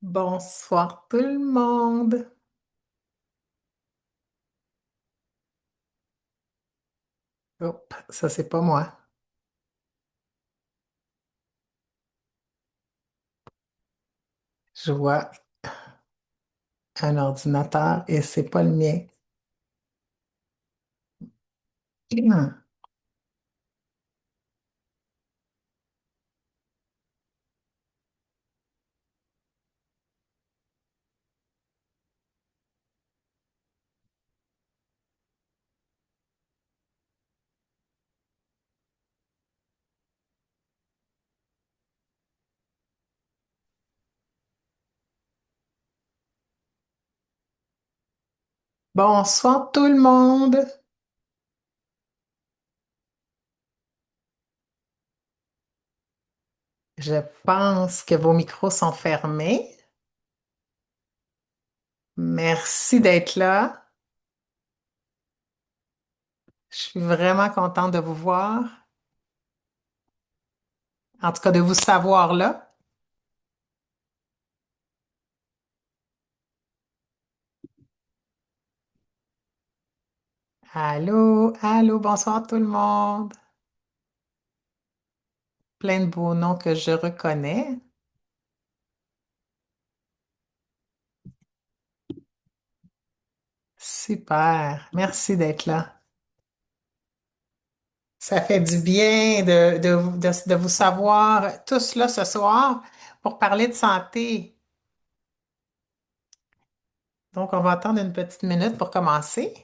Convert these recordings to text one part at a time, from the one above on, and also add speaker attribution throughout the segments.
Speaker 1: Bonsoir tout le monde. Hop, ça c'est pas moi. Je vois un ordinateur et c'est pas le mien. Hmm. Bonsoir tout le monde. Je pense que vos micros sont fermés. Merci d'être là. Je suis vraiment contente de vous voir. En tout cas, de vous savoir là. Allô, allô, bonsoir tout le monde. Plein de beaux noms que je reconnais. Super. Merci d'être là. Ça fait du bien de vous savoir tous là ce soir pour parler de santé. Donc, on va attendre une petite minute pour commencer.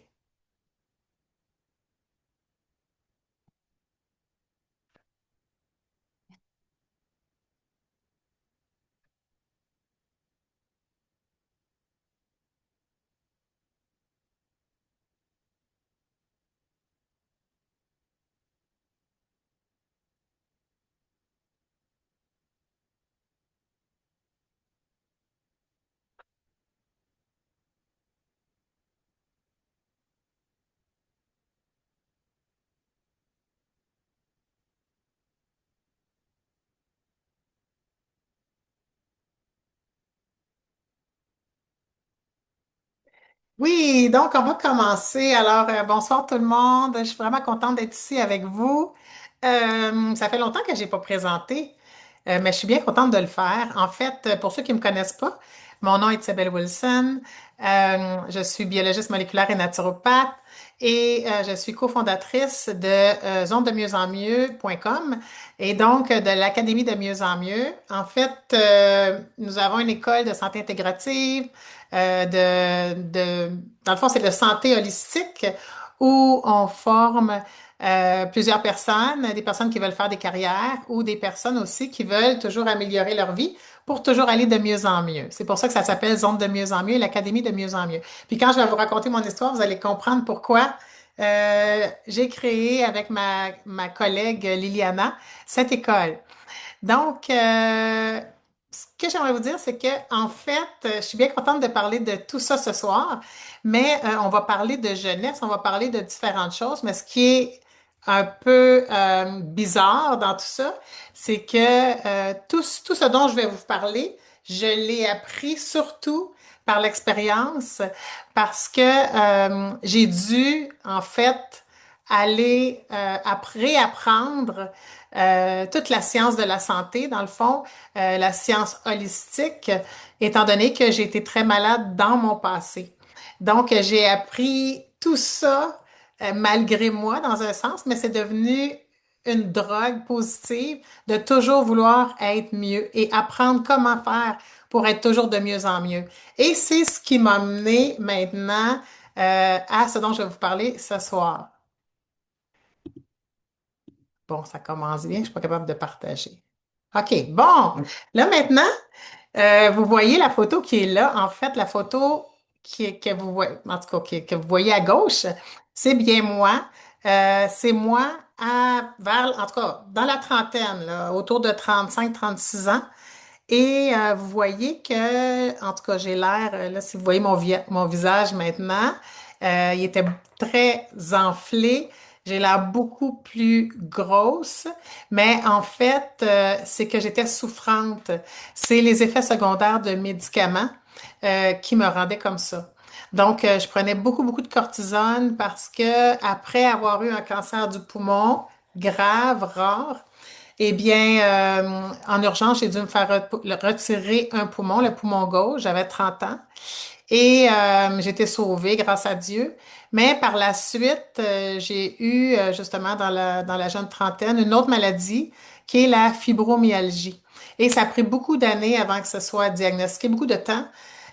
Speaker 1: Oui, donc on va commencer. Alors, bonsoir tout le monde. Je suis vraiment contente d'être ici avec vous. Ça fait longtemps que j'ai pas présenté, mais je suis bien contente de le faire. En fait, pour ceux qui me connaissent pas, mon nom est Isabelle Wilson. Je suis biologiste moléculaire et naturopathe et je suis cofondatrice de zonedemieux-en-mieux.com et donc de l'Académie de mieux en mieux. En fait, nous avons une école de santé intégrative dans le fond, c'est de santé holistique où on forme plusieurs personnes, des personnes qui veulent faire des carrières ou des personnes aussi qui veulent toujours améliorer leur vie pour toujours aller de mieux en mieux. C'est pour ça que ça s'appelle Zone de mieux en mieux, l'Académie de mieux en mieux. Puis quand je vais vous raconter mon histoire, vous allez comprendre pourquoi j'ai créé avec ma collègue Liliana cette école. Donc, ce que j'aimerais vous dire, c'est que, en fait, je suis bien contente de parler de tout ça ce soir, mais on va parler de jeunesse, on va parler de différentes choses, mais ce qui est un peu bizarre dans tout ça, c'est que tout ce dont je vais vous parler, je l'ai appris surtout par l'expérience, parce que j'ai dû, en fait, aller réapprendre toute la science de la santé, dans le fond, la science holistique, étant donné que j'ai été très malade dans mon passé. Donc, j'ai appris tout ça malgré moi, dans un sens, mais c'est devenu une drogue positive de toujours vouloir être mieux et apprendre comment faire pour être toujours de mieux en mieux. Et c'est ce qui m'a mené maintenant à ce dont je vais vous parler ce soir. Bon, ça commence bien, je suis pas capable de partager. OK, bon. Là maintenant, vous voyez la photo qui est là. En fait, la photo que vous voyez, en tout cas, que vous voyez à gauche, c'est bien moi. C'est moi en tout cas, dans la trentaine, là, autour de 35, 36 ans. Et vous voyez que, en tout cas, j'ai l'air, là, si vous voyez mon visage maintenant, il était très enflé. J'ai l'air beaucoup plus grosse, mais en fait, c'est que j'étais souffrante. C'est les effets secondaires de médicaments qui me rendaient comme ça. Donc, je prenais beaucoup, beaucoup de cortisone parce que après avoir eu un cancer du poumon grave, rare, eh bien, en urgence, j'ai dû me faire retirer un poumon, le poumon gauche. J'avais 30 ans. Et j'ai été sauvée grâce à Dieu. Mais par la suite, j'ai eu justement dans la jeune trentaine une autre maladie qui est la fibromyalgie. Et ça a pris beaucoup d'années avant que ce soit diagnostiqué, beaucoup de temps.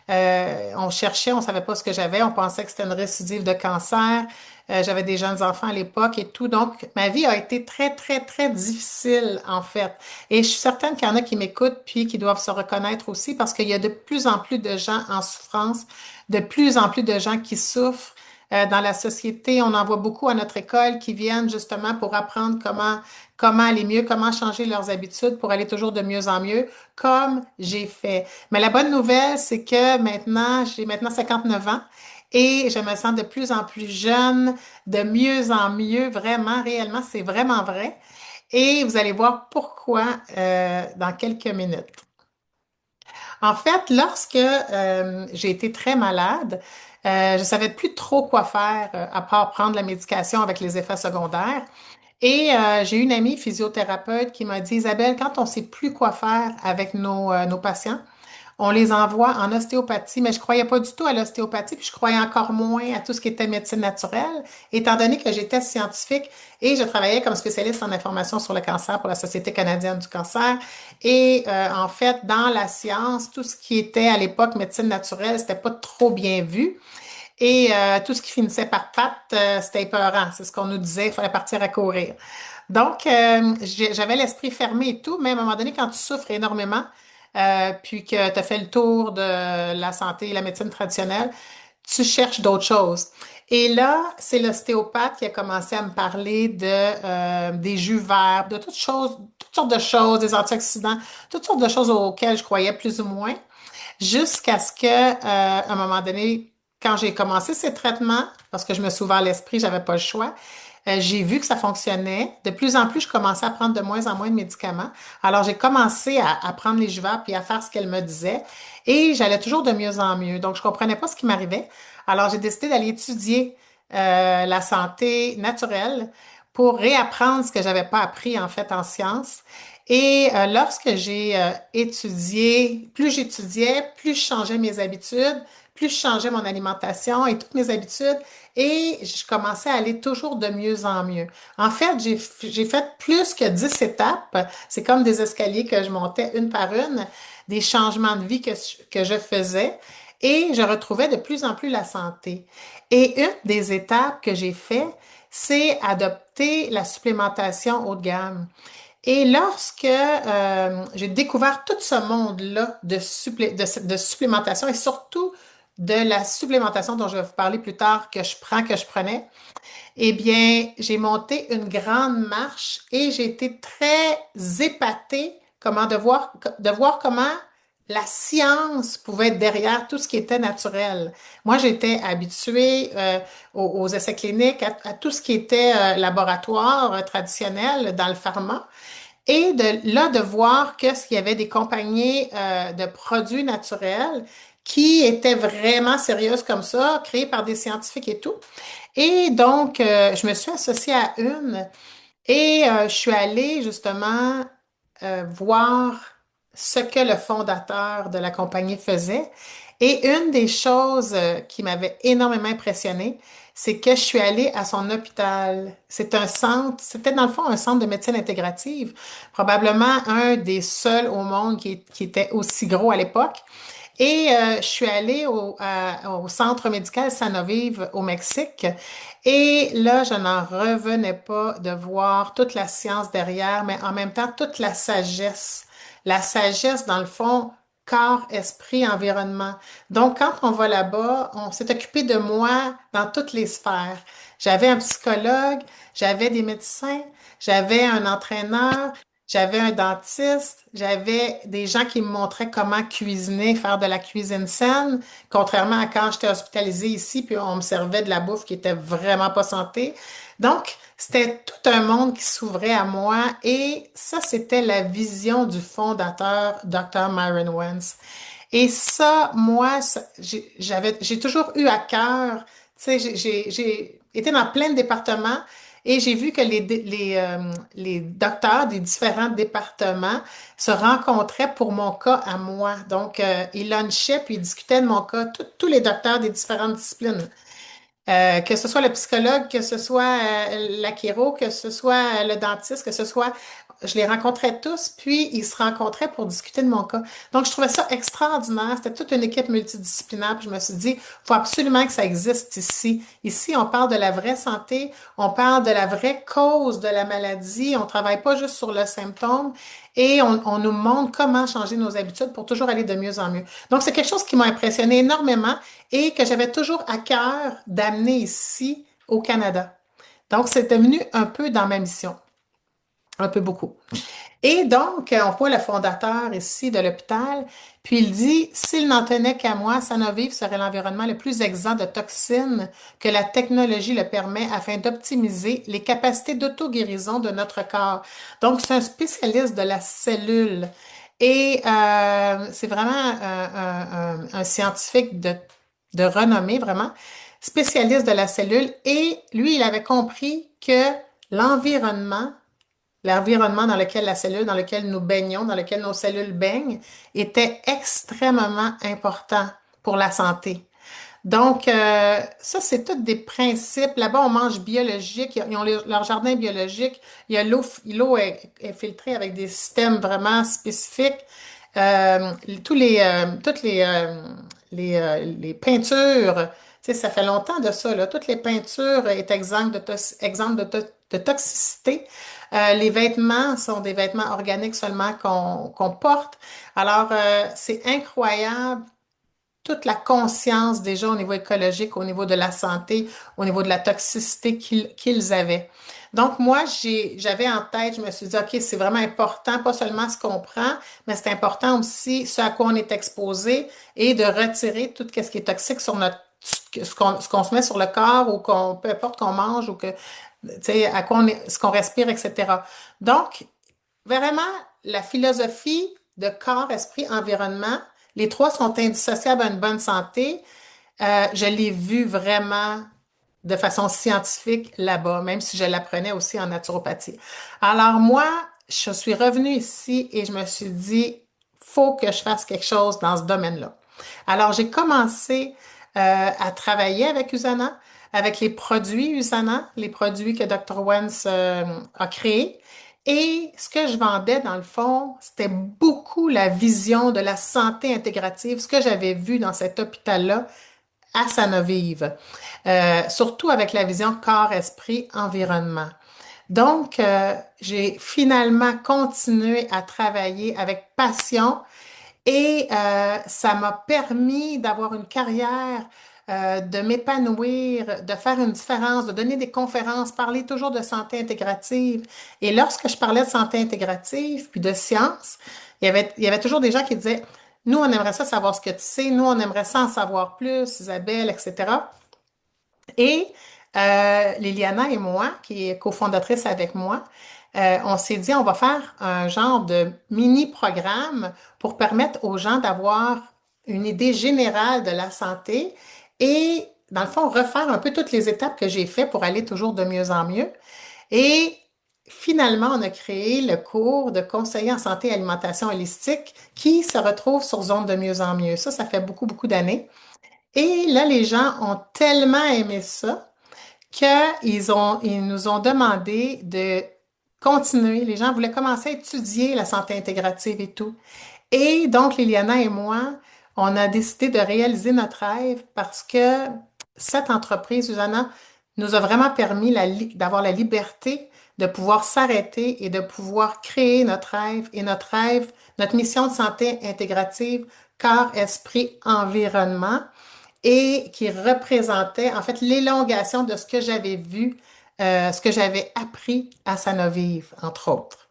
Speaker 1: On cherchait, on savait pas ce que j'avais, on pensait que c'était une récidive de cancer. J'avais des jeunes enfants à l'époque et tout. Donc, ma vie a été très, très, très difficile, en fait. Et je suis certaine qu'il y en a qui m'écoutent puis qui doivent se reconnaître aussi parce qu'il y a de plus en plus de gens en souffrance, de plus en plus de gens qui souffrent. Dans la société, on en voit beaucoup à notre école qui viennent justement pour apprendre comment aller mieux, comment changer leurs habitudes pour aller toujours de mieux en mieux, comme j'ai fait. Mais la bonne nouvelle, c'est que maintenant, j'ai maintenant 59 ans et je me sens de plus en plus jeune, de mieux en mieux, vraiment, réellement, c'est vraiment vrai. Et vous allez voir pourquoi dans quelques minutes. En fait, lorsque j'ai été très malade, je savais plus trop quoi faire à part prendre la médication avec les effets secondaires. Et j'ai une amie physiothérapeute qui m'a dit, Isabelle, quand on sait plus quoi faire avec nos patients, on les envoie en ostéopathie, mais je croyais pas du tout à l'ostéopathie, puis je croyais encore moins à tout ce qui était médecine naturelle, étant donné que j'étais scientifique et je travaillais comme spécialiste en information sur le cancer pour la Société canadienne du cancer. Et en fait, dans la science, tout ce qui était à l'époque médecine naturelle, c'était pas trop bien vu. Et tout ce qui finissait par patte, c'était épeurant. C'est ce qu'on nous disait, il fallait partir à courir. Donc, j'avais l'esprit fermé et tout, mais à un moment donné, quand tu souffres énormément, puis que tu as fait le tour de la santé et la médecine traditionnelle, tu cherches d'autres choses. Et là, c'est l'ostéopathe qui a commencé à me parler des jus verts, de toutes sortes de choses, des antioxydants, toutes sortes de choses auxquelles je croyais plus ou moins, jusqu'à ce que, à un moment donné, quand j'ai commencé ces traitements, parce que je me suis ouvert l'esprit, j'avais pas le choix, j'ai vu que ça fonctionnait. De plus en plus, je commençais à prendre de moins en moins de médicaments. Alors, j'ai commencé à prendre les juvères puis à faire ce qu'elle me disait. Et j'allais toujours de mieux en mieux. Donc, je comprenais pas ce qui m'arrivait. Alors, j'ai décidé d'aller étudier la santé naturelle pour réapprendre ce que j'avais pas appris en fait en sciences. Et lorsque j'ai étudié, plus j'étudiais, plus je changeais mes habitudes, plus je changeais mon alimentation et toutes mes habitudes, et je commençais à aller toujours de mieux en mieux. En fait, j'ai fait plus que 10 étapes. C'est comme des escaliers que je montais une par une, des changements de vie que je faisais, et je retrouvais de plus en plus la santé. Et une des étapes que j'ai fait, c'est adopter la supplémentation haut de gamme. Et lorsque j'ai découvert tout ce monde-là de supplémentation et surtout de la supplémentation dont je vais vous parler plus tard que je prenais, eh bien, j'ai monté une grande marche et j'ai été très épatée de voir comment la science pouvait être derrière tout ce qui était naturel. Moi, j'étais habituée aux essais cliniques, à tout ce qui était laboratoire traditionnel dans le pharma. Et de là, de voir qu'il y avait des compagnies de produits naturels qui étaient vraiment sérieuses comme ça, créées par des scientifiques et tout. Et donc, je me suis associée à une et je suis allée justement voir ce que le fondateur de la compagnie faisait. Et une des choses qui m'avait énormément impressionnée, c'est que je suis allée à son hôpital. C'est un centre, c'était dans le fond un centre de médecine intégrative, probablement un des seuls au monde qui était aussi gros à l'époque. Et je suis allée au centre médical Sanovive au Mexique. Et là, je n'en revenais pas de voir toute la science derrière, mais en même temps toute la sagesse. La sagesse, dans le fond, corps, esprit, environnement. Donc, quand on va là-bas, on s'est occupé de moi dans toutes les sphères. J'avais un psychologue, j'avais des médecins, j'avais un entraîneur, j'avais un dentiste, j'avais des gens qui me montraient comment cuisiner, faire de la cuisine saine, contrairement à quand j'étais hospitalisée ici, puis on me servait de la bouffe qui était vraiment pas santé. Donc, c'était tout un monde qui s'ouvrait à moi et ça, c'était la vision du fondateur, Dr. Myron Wentz. Et ça, moi, j'ai toujours eu à cœur, tu sais, j'ai été dans plein de départements et j'ai vu que les docteurs des différents départements se rencontraient pour mon cas à moi. Donc, ils lunchaient puis ils discutaient de mon cas, tous les docteurs des différentes disciplines. Que ce soit le psychologue, que ce soit la chiro, que ce soit le dentiste, que ce soit, je les rencontrais tous, puis ils se rencontraient pour discuter de mon cas. Donc, je trouvais ça extraordinaire. C'était toute une équipe multidisciplinaire. Puis je me suis dit, il faut absolument que ça existe ici. Ici, on parle de la vraie santé, on parle de la vraie cause de la maladie. On travaille pas juste sur le symptôme et on nous montre comment changer nos habitudes pour toujours aller de mieux en mieux. Donc, c'est quelque chose qui m'a impressionné énormément et que j'avais toujours à cœur d'amener ici au Canada. Donc, c'est devenu un peu dans ma mission, un peu beaucoup. Et donc, on voit le fondateur ici de l'hôpital, puis il dit, s'il n'en tenait qu'à moi, Sanoviv serait l'environnement le plus exempt de toxines que la technologie le permet afin d'optimiser les capacités d'auto-guérison de notre corps. Donc, c'est un spécialiste de la cellule. Et c'est vraiment un scientifique de renommée, vraiment, spécialiste de la cellule. Et lui, il avait compris que l'environnement l'environnement dans lequel la cellule, dans lequel nous baignons, dans lequel nos cellules baignent, était extrêmement important pour la santé. Donc, ça, c'est tous des principes. Là-bas, on mange biologique. Ils ont leur jardin biologique. Il y a l'eau est filtrée avec des systèmes vraiment spécifiques. Toutes les peintures, tu sais, ça fait longtemps de ça, là. Toutes les peintures est exemptes de toxicité. Les vêtements sont des vêtements organiques seulement qu'on porte. Alors, c'est incroyable toute la conscience déjà au niveau écologique, au niveau de la santé, au niveau de la toxicité qu'ils avaient. Donc, moi, j'avais en tête, je me suis dit, OK, c'est vraiment important, pas seulement ce qu'on prend, mais c'est important aussi ce à quoi on est exposé et de retirer tout ce qui est toxique sur notre, ce qu'on se met sur le corps ou peu importe qu'on mange ou que, tu sais, à quoi ce qu'on respire, etc. Donc, vraiment, la philosophie de corps, esprit, environnement, les trois sont indissociables à une bonne santé. Je l'ai vu vraiment de façon scientifique là-bas, même si je l'apprenais aussi en naturopathie. Alors moi, je suis revenue ici et je me suis dit, faut que je fasse quelque chose dans ce domaine-là. Alors j'ai commencé à travailler avec Usana, avec les produits Usana, les produits que Dr. Wentz a créés. Et ce que je vendais, dans le fond, c'était beaucoup la vision de la santé intégrative, ce que j'avais vu dans cet hôpital-là à Sanovive, surtout avec la vision corps, esprit, environnement. Donc, j'ai finalement continué à travailler avec passion et ça m'a permis d'avoir une carrière, de m'épanouir, de faire une différence, de donner des conférences, parler toujours de santé intégrative. Et lorsque je parlais de santé intégrative, puis de science, il y avait toujours des gens qui disaient, nous, on aimerait ça savoir ce que tu sais, nous, on aimerait ça en savoir plus, Isabelle, etc. Et Liliana et moi, qui est cofondatrice avec moi, on s'est dit, on va faire un genre de mini-programme pour permettre aux gens d'avoir une idée générale de la santé et, dans le fond, refaire un peu toutes les étapes que j'ai faites pour aller toujours de mieux en mieux. Et finalement, on a créé le cours de conseiller en santé et alimentation holistique qui se retrouve sur Zone de mieux en mieux. Ça fait beaucoup, beaucoup d'années. Et là, les gens ont tellement aimé ça ils nous ont demandé de continuer. Les gens voulaient commencer à étudier la santé intégrative et tout. Et donc, Liliana et moi, on a décidé de réaliser notre rêve parce que cette entreprise, Susanna, nous a vraiment permis d'avoir la liberté de pouvoir s'arrêter et de pouvoir créer notre rêve, notre mission de santé intégrative, corps, esprit, environnement et qui représentait en fait l'élongation de ce que j'avais vu, ce que j'avais appris à Sanovive, entre autres.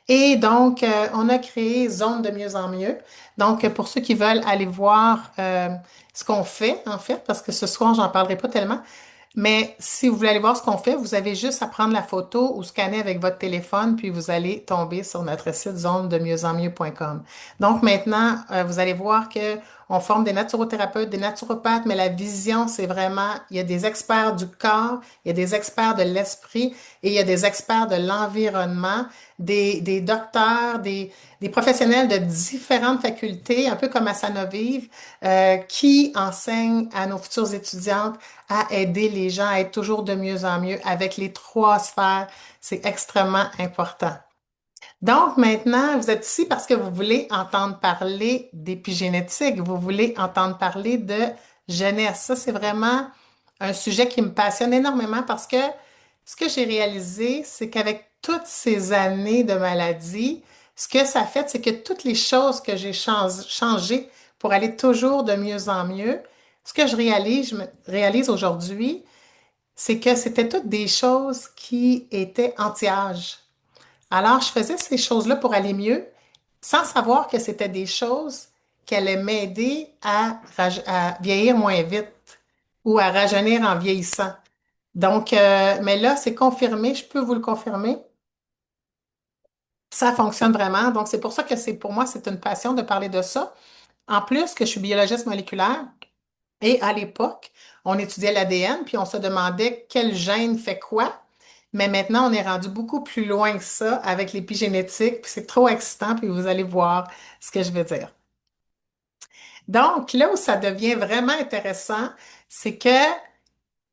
Speaker 1: Et donc, on a créé Zone de mieux en mieux. Donc, pour ceux qui veulent aller voir ce qu'on fait, en fait, parce que ce soir, j'en parlerai pas tellement, mais si vous voulez aller voir ce qu'on fait, vous avez juste à prendre la photo ou scanner avec votre téléphone, puis vous allez tomber sur notre site zonedemieuxenmieux.com. Donc maintenant, vous allez voir que on forme des naturothérapeutes, des naturopathes, mais la vision, c'est vraiment, il y a des experts du corps, il y a des experts de l'esprit et il y a des experts de l'environnement, des docteurs, des professionnels de différentes facultés, un peu comme à Sanovive, qui enseignent à nos futures étudiantes à aider les gens à être toujours de mieux en mieux avec les trois sphères. C'est extrêmement important. Donc maintenant, vous êtes ici parce que vous voulez entendre parler d'épigénétique, vous voulez entendre parler de jeunesse. Ça, c'est vraiment un sujet qui me passionne énormément parce que ce que j'ai réalisé, c'est qu'avec toutes ces années de maladie, ce que ça fait, c'est que toutes les choses que j'ai changées pour aller toujours de mieux en mieux, ce que je me réalise aujourd'hui, c'est que c'était toutes des choses qui étaient anti-âge. Alors, je faisais ces choses-là pour aller mieux, sans savoir que c'était des choses qui allaient m'aider à vieillir moins vite ou à rajeunir en vieillissant. Donc, mais là, c'est confirmé, je peux vous le confirmer. Ça fonctionne vraiment. Donc, c'est pour ça que pour moi, c'est une passion de parler de ça. En plus que je suis biologiste moléculaire et à l'époque, on étudiait l'ADN puis on se demandait quel gène fait quoi. Mais maintenant, on est rendu beaucoup plus loin que ça avec l'épigénétique, puis c'est trop excitant, puis vous allez voir ce que je veux dire. Donc, là où ça devient vraiment intéressant, c'est que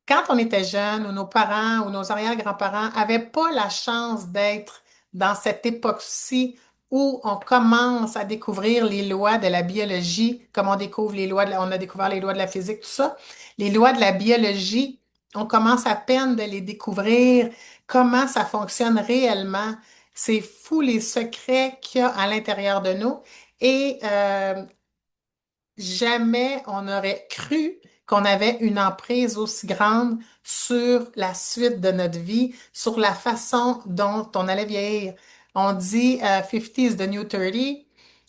Speaker 1: quand on était jeune, ou nos parents ou nos arrière-grands-parents n'avaient pas la chance d'être dans cette époque-ci où on commence à découvrir les lois de la biologie, comme on découvre on a découvert les lois de la physique, tout ça. Les lois de la biologie, on commence à peine de les découvrir, comment ça fonctionne réellement. C'est fou les secrets qu'il y a à l'intérieur de nous. Et jamais on aurait cru qu'on avait une emprise aussi grande sur la suite de notre vie, sur la façon dont on allait vieillir. On dit 50 is the new 30.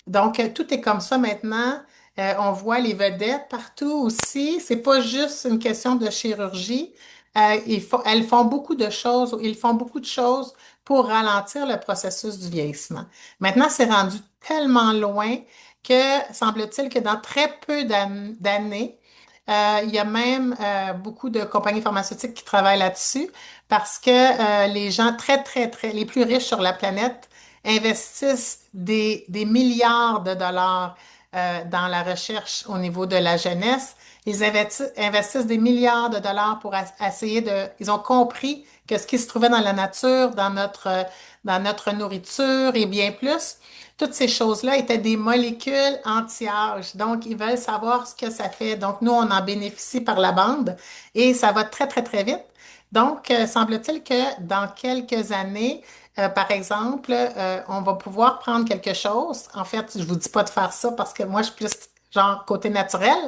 Speaker 1: Donc, tout est comme ça maintenant. On voit les vedettes partout aussi. C'est pas juste une question de chirurgie. Elles font beaucoup de choses, ils font beaucoup de choses pour ralentir le processus du vieillissement. Maintenant, c'est rendu tellement loin que semble-t-il que dans très peu d'années, il y a même beaucoup de compagnies pharmaceutiques qui travaillent là-dessus parce que les gens les plus riches sur la planète investissent des milliards de dollars dans la recherche au niveau de la jeunesse. Ils investissent des milliards de dollars pour essayer de... Ils ont compris que ce qui se trouvait dans la nature, dans notre nourriture et bien plus, toutes ces choses-là étaient des molécules anti-âge. Donc, ils veulent savoir ce que ça fait. Donc, nous, on en bénéficie par la bande et ça va très, très, très vite. Donc, semble-t-il que dans quelques années, par exemple, on va pouvoir prendre quelque chose. En fait, je vous dis pas de faire ça parce que moi, je suis plus genre côté naturel,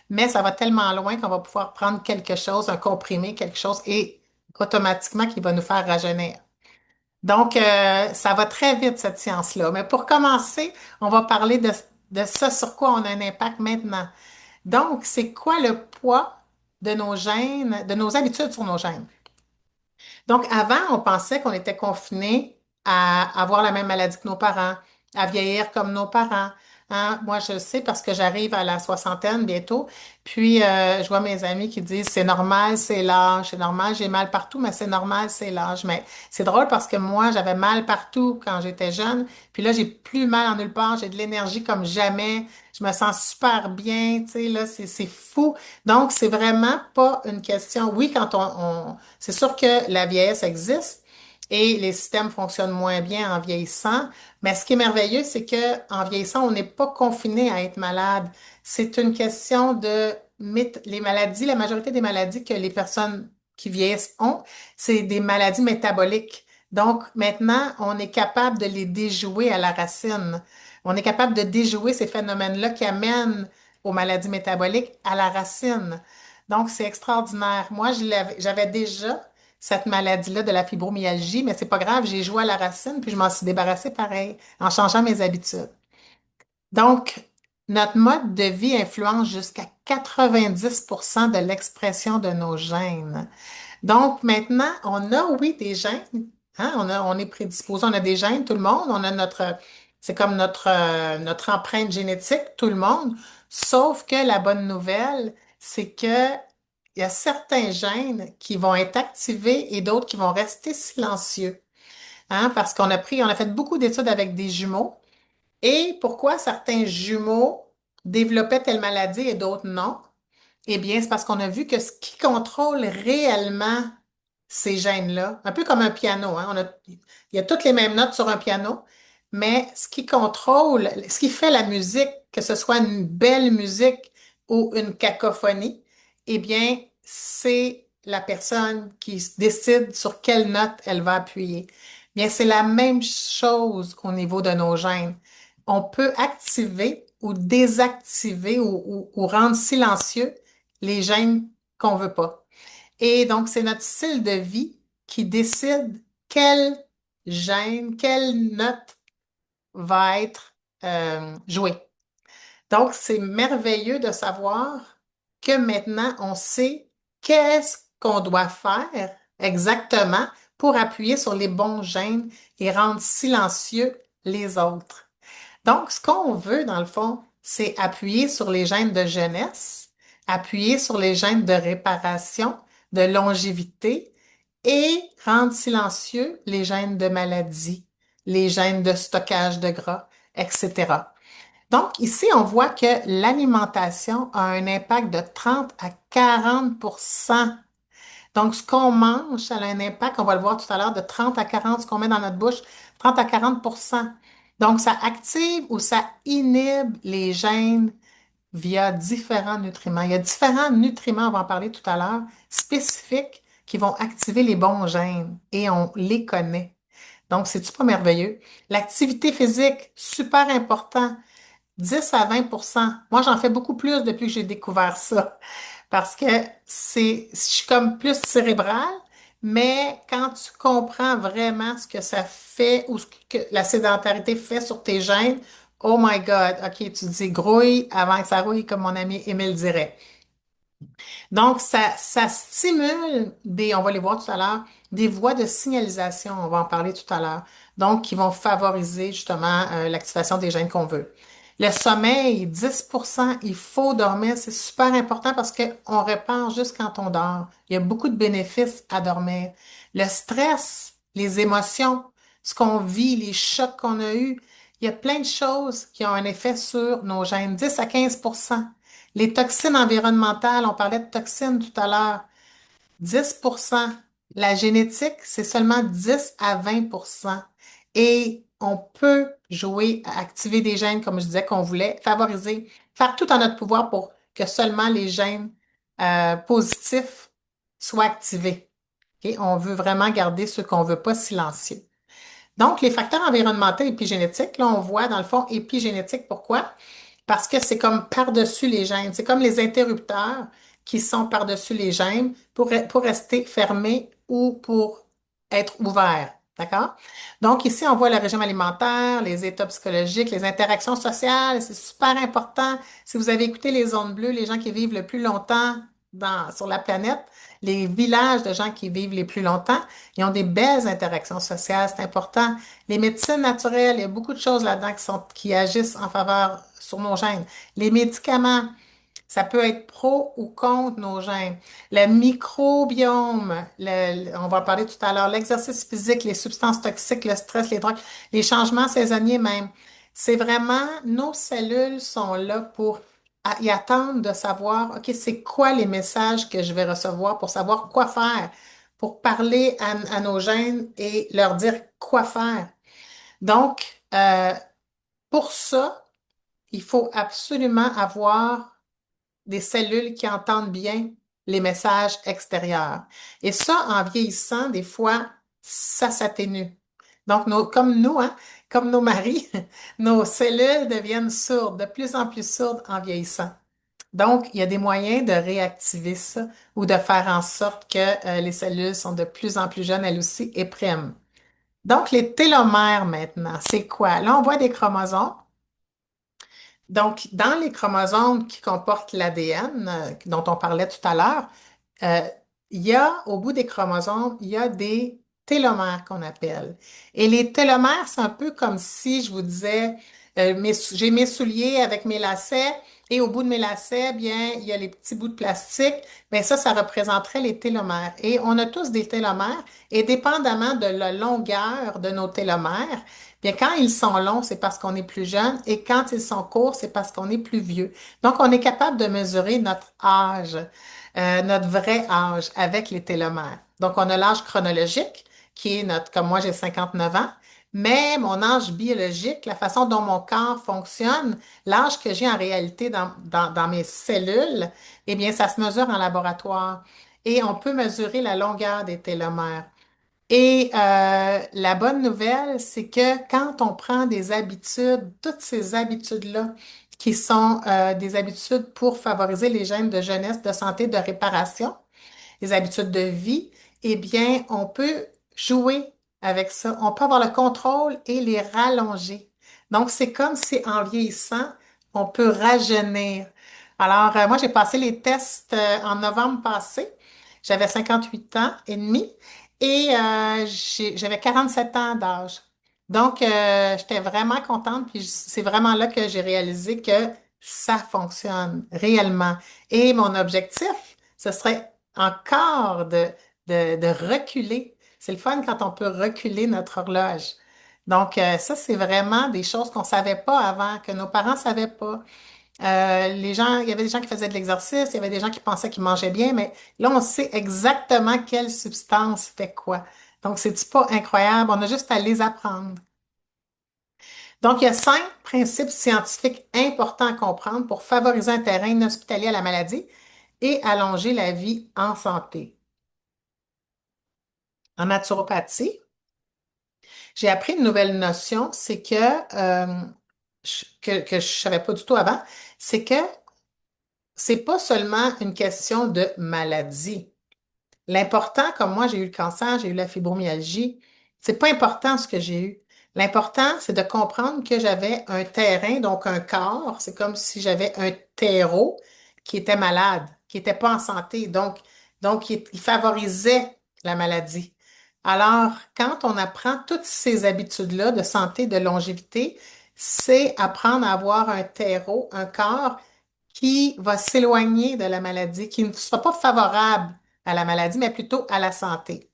Speaker 1: mais ça va tellement loin qu'on va pouvoir prendre quelque chose, un comprimé, quelque chose, et automatiquement qui va nous faire rajeunir. Donc, ça va très vite, cette science-là. Mais pour commencer, on va parler de ça sur quoi on a un impact maintenant. Donc, c'est quoi le poids de nos gènes, de nos habitudes sur nos gènes? Donc, avant, on pensait qu'on était confiné à avoir la même maladie que nos parents, à vieillir comme nos parents. Hein? Moi, je sais parce que j'arrive à la soixantaine bientôt. Puis, je vois mes amis qui disent, c'est normal, c'est l'âge, c'est normal, j'ai mal partout, mais c'est normal, c'est l'âge. Mais c'est drôle parce que moi, j'avais mal partout quand j'étais jeune. Puis là, j'ai plus mal en nulle part, j'ai de l'énergie comme jamais. Je me sens super bien, tu sais, là, c'est fou. Donc, c'est vraiment pas une question. Oui, c'est sûr que la vieillesse existe et les systèmes fonctionnent moins bien en vieillissant, mais ce qui est merveilleux, c'est que en vieillissant, on n'est pas confiné à être malade. C'est une question les maladies, la majorité des maladies que les personnes qui vieillissent ont, c'est des maladies métaboliques. Donc, maintenant, on est capable de les déjouer à la racine. On est capable de déjouer ces phénomènes-là qui amènent aux maladies métaboliques à la racine. Donc, c'est extraordinaire. Moi, j'avais déjà cette maladie-là de la fibromyalgie, mais c'est pas grave, j'ai joué à la racine, puis je m'en suis débarrassée pareil, en changeant mes habitudes. Donc, notre mode de vie influence jusqu'à 90% de l'expression de nos gènes. Donc, maintenant, on a, oui, des gènes, hein, on est prédisposé, on a des gènes, tout le monde, on a c'est comme notre empreinte génétique, tout le monde, sauf que la bonne nouvelle, c'est que il y a certains gènes qui vont être activés et d'autres qui vont rester silencieux, hein, parce on a fait beaucoup d'études avec des jumeaux, et pourquoi certains jumeaux développaient telle maladie et d'autres non? Eh bien, c'est parce qu'on a vu que ce qui contrôle réellement ces gènes-là, un peu comme un piano, hein, il y a toutes les mêmes notes sur un piano, mais ce qui contrôle, ce qui fait la musique, que ce soit une belle musique ou une cacophonie, eh bien, c'est la personne qui décide sur quelle note elle va appuyer. Bien, c'est la même chose au niveau de nos gènes. On peut activer ou désactiver ou rendre silencieux les gènes qu'on veut pas. Et donc, c'est notre style de vie qui décide quel gène, quelle note va être jouée. Donc, c'est merveilleux de savoir que maintenant, on sait qu'est-ce qu'on doit faire exactement pour appuyer sur les bons gènes et rendre silencieux les autres. Donc, ce qu'on veut, dans le fond, c'est appuyer sur les gènes de jeunesse, appuyer sur les gènes de réparation, de longévité et rendre silencieux les gènes de maladie, les gènes de stockage de gras, etc. Donc, ici, on voit que l'alimentation a un impact de 30 à 40. Donc, ce qu'on mange, ça a un impact, on va le voir tout à l'heure, de 30 à 40, ce qu'on met dans notre bouche, 30 à 40. Donc, ça active ou ça inhibe les gènes via différents nutriments. Il y a différents nutriments, on va en parler tout à l'heure, spécifiques qui vont activer les bons gènes et on les connaît. Donc, c'est-tu pas merveilleux? L'activité physique, super important. 10 à 20. Moi, j'en fais beaucoup plus depuis que j'ai découvert ça. Parce que je suis comme plus cérébrale, mais quand tu comprends vraiment ce que ça fait ou ce que la sédentarité fait sur tes gènes, oh my God, OK, tu dis grouille avant que ça rouille, comme mon ami Émile dirait. Donc, ça stimule on va les voir tout à l'heure, des voies de signalisation, on va en parler tout à l'heure, donc qui vont favoriser justement l'activation des gènes qu'on veut. Le sommeil, 10%, il faut dormir, c'est super important parce qu'on répare juste quand on dort. Il y a beaucoup de bénéfices à dormir. Le stress, les émotions, ce qu'on vit, les chocs qu'on a eus, il y a plein de choses qui ont un effet sur nos gènes, 10 à 15. Les toxines environnementales, on parlait de toxines tout à l'heure, 10. La génétique, c'est seulement 10 à 20. Et on peut jouer à activer des gènes, comme je disais, qu'on voulait, favoriser, faire tout en notre pouvoir pour que seulement les gènes positifs soient activés. OK? On veut vraiment garder ceux qu'on veut pas silencieux. Donc, les facteurs environnementaux et épigénétiques, là, on voit dans le fond épigénétique, pourquoi? Parce que c'est comme par-dessus les gènes. C'est comme les interrupteurs qui sont par-dessus les gènes pour rester fermés ou pour être ouverts. D'accord? Donc, ici, on voit le régime alimentaire, les états psychologiques, les interactions sociales. C'est super important. Si vous avez écouté les zones bleues, les gens qui vivent le plus longtemps sur la planète, les villages de gens qui vivent les plus longtemps, ils ont des belles interactions sociales. C'est important. Les médecines naturelles, il y a beaucoup de choses là-dedans qui agissent en faveur sur nos gènes. Les médicaments, ça peut être pro ou contre nos gènes. Le microbiome, on va en parler tout à l'heure, l'exercice physique, les substances toxiques, le stress, les drogues, les changements saisonniers même. C'est vraiment, nos cellules sont là pour y attendre de savoir, OK, c'est quoi les messages que je vais recevoir pour savoir quoi faire, pour parler à nos gènes et leur dire quoi faire. Donc, pour ça, il faut absolument avoir des cellules qui entendent bien les messages extérieurs. Et ça, en vieillissant, des fois, ça s'atténue. Donc, comme nous, hein, comme nos maris, nos cellules deviennent sourdes, de plus en plus sourdes en vieillissant. Donc, il y a des moyens de réactiver ça ou de faire en sorte que les cellules sont de plus en plus jeunes, elles aussi, et priment. Donc, les télomères maintenant, c'est quoi? Là, on voit des chromosomes. Donc, dans les chromosomes qui comportent l'ADN, dont on parlait tout à l'heure, euh, il y a, au bout des chromosomes, il y a des télomères qu'on appelle. Et les télomères, c'est un peu comme si je vous disais, j'ai mes souliers avec mes lacets, et au bout de mes lacets, bien, il y a les petits bouts de plastique. Bien, ça représenterait les télomères. Et on a tous des télomères, et dépendamment de la longueur de nos télomères, bien, quand ils sont longs, c'est parce qu'on est plus jeune, et quand ils sont courts, c'est parce qu'on est plus vieux. Donc, on est capable de mesurer notre âge, notre vrai âge avec les télomères. Donc, on a l'âge chronologique, qui est notre, comme moi, j'ai 59 ans, mais mon âge biologique, la façon dont mon corps fonctionne, l'âge que j'ai en réalité dans mes cellules, eh bien, ça se mesure en laboratoire. Et on peut mesurer la longueur des télomères. Et la bonne nouvelle, c'est que quand on prend des habitudes, toutes ces habitudes-là, qui sont des habitudes pour favoriser les gènes de jeunesse, de santé, de réparation, les habitudes de vie, eh bien, on peut jouer avec ça. On peut avoir le contrôle et les rallonger. Donc, c'est comme si en vieillissant, on peut rajeunir. Alors, moi, j'ai passé les tests en novembre passé. J'avais 58 ans et demi et j'avais 47 ans d'âge. Donc, j'étais vraiment contente, puis c'est vraiment là que j'ai réalisé que ça fonctionne réellement. Et mon objectif, ce serait encore de reculer. C'est le fun quand on peut reculer notre horloge. Donc, ça, c'est vraiment des choses qu'on savait pas avant, que nos parents savaient pas. Les gens, il y avait des gens qui faisaient de l'exercice, il y avait des gens qui pensaient qu'ils mangeaient bien, mais là, on sait exactement quelle substance fait quoi. Donc, c'est pas incroyable? On a juste à les apprendre. Donc, il y a 5 principes scientifiques importants à comprendre pour favoriser un terrain inhospitalier à la maladie et allonger la vie en santé. En naturopathie, j'ai appris une nouvelle notion, c'est que je savais pas du tout avant, c'est que c'est pas seulement une question de maladie. L'important, comme moi, j'ai eu le cancer, j'ai eu la fibromyalgie, c'est pas important ce que j'ai eu. L'important, c'est de comprendre que j'avais un terrain, donc un corps, c'est comme si j'avais un terreau qui était malade, qui était pas en santé, donc il favorisait la maladie. Alors, quand on apprend toutes ces habitudes-là de santé, de longévité, c'est apprendre à avoir un terreau, un corps qui va s'éloigner de la maladie, qui ne soit pas favorable à la maladie, mais plutôt à la santé.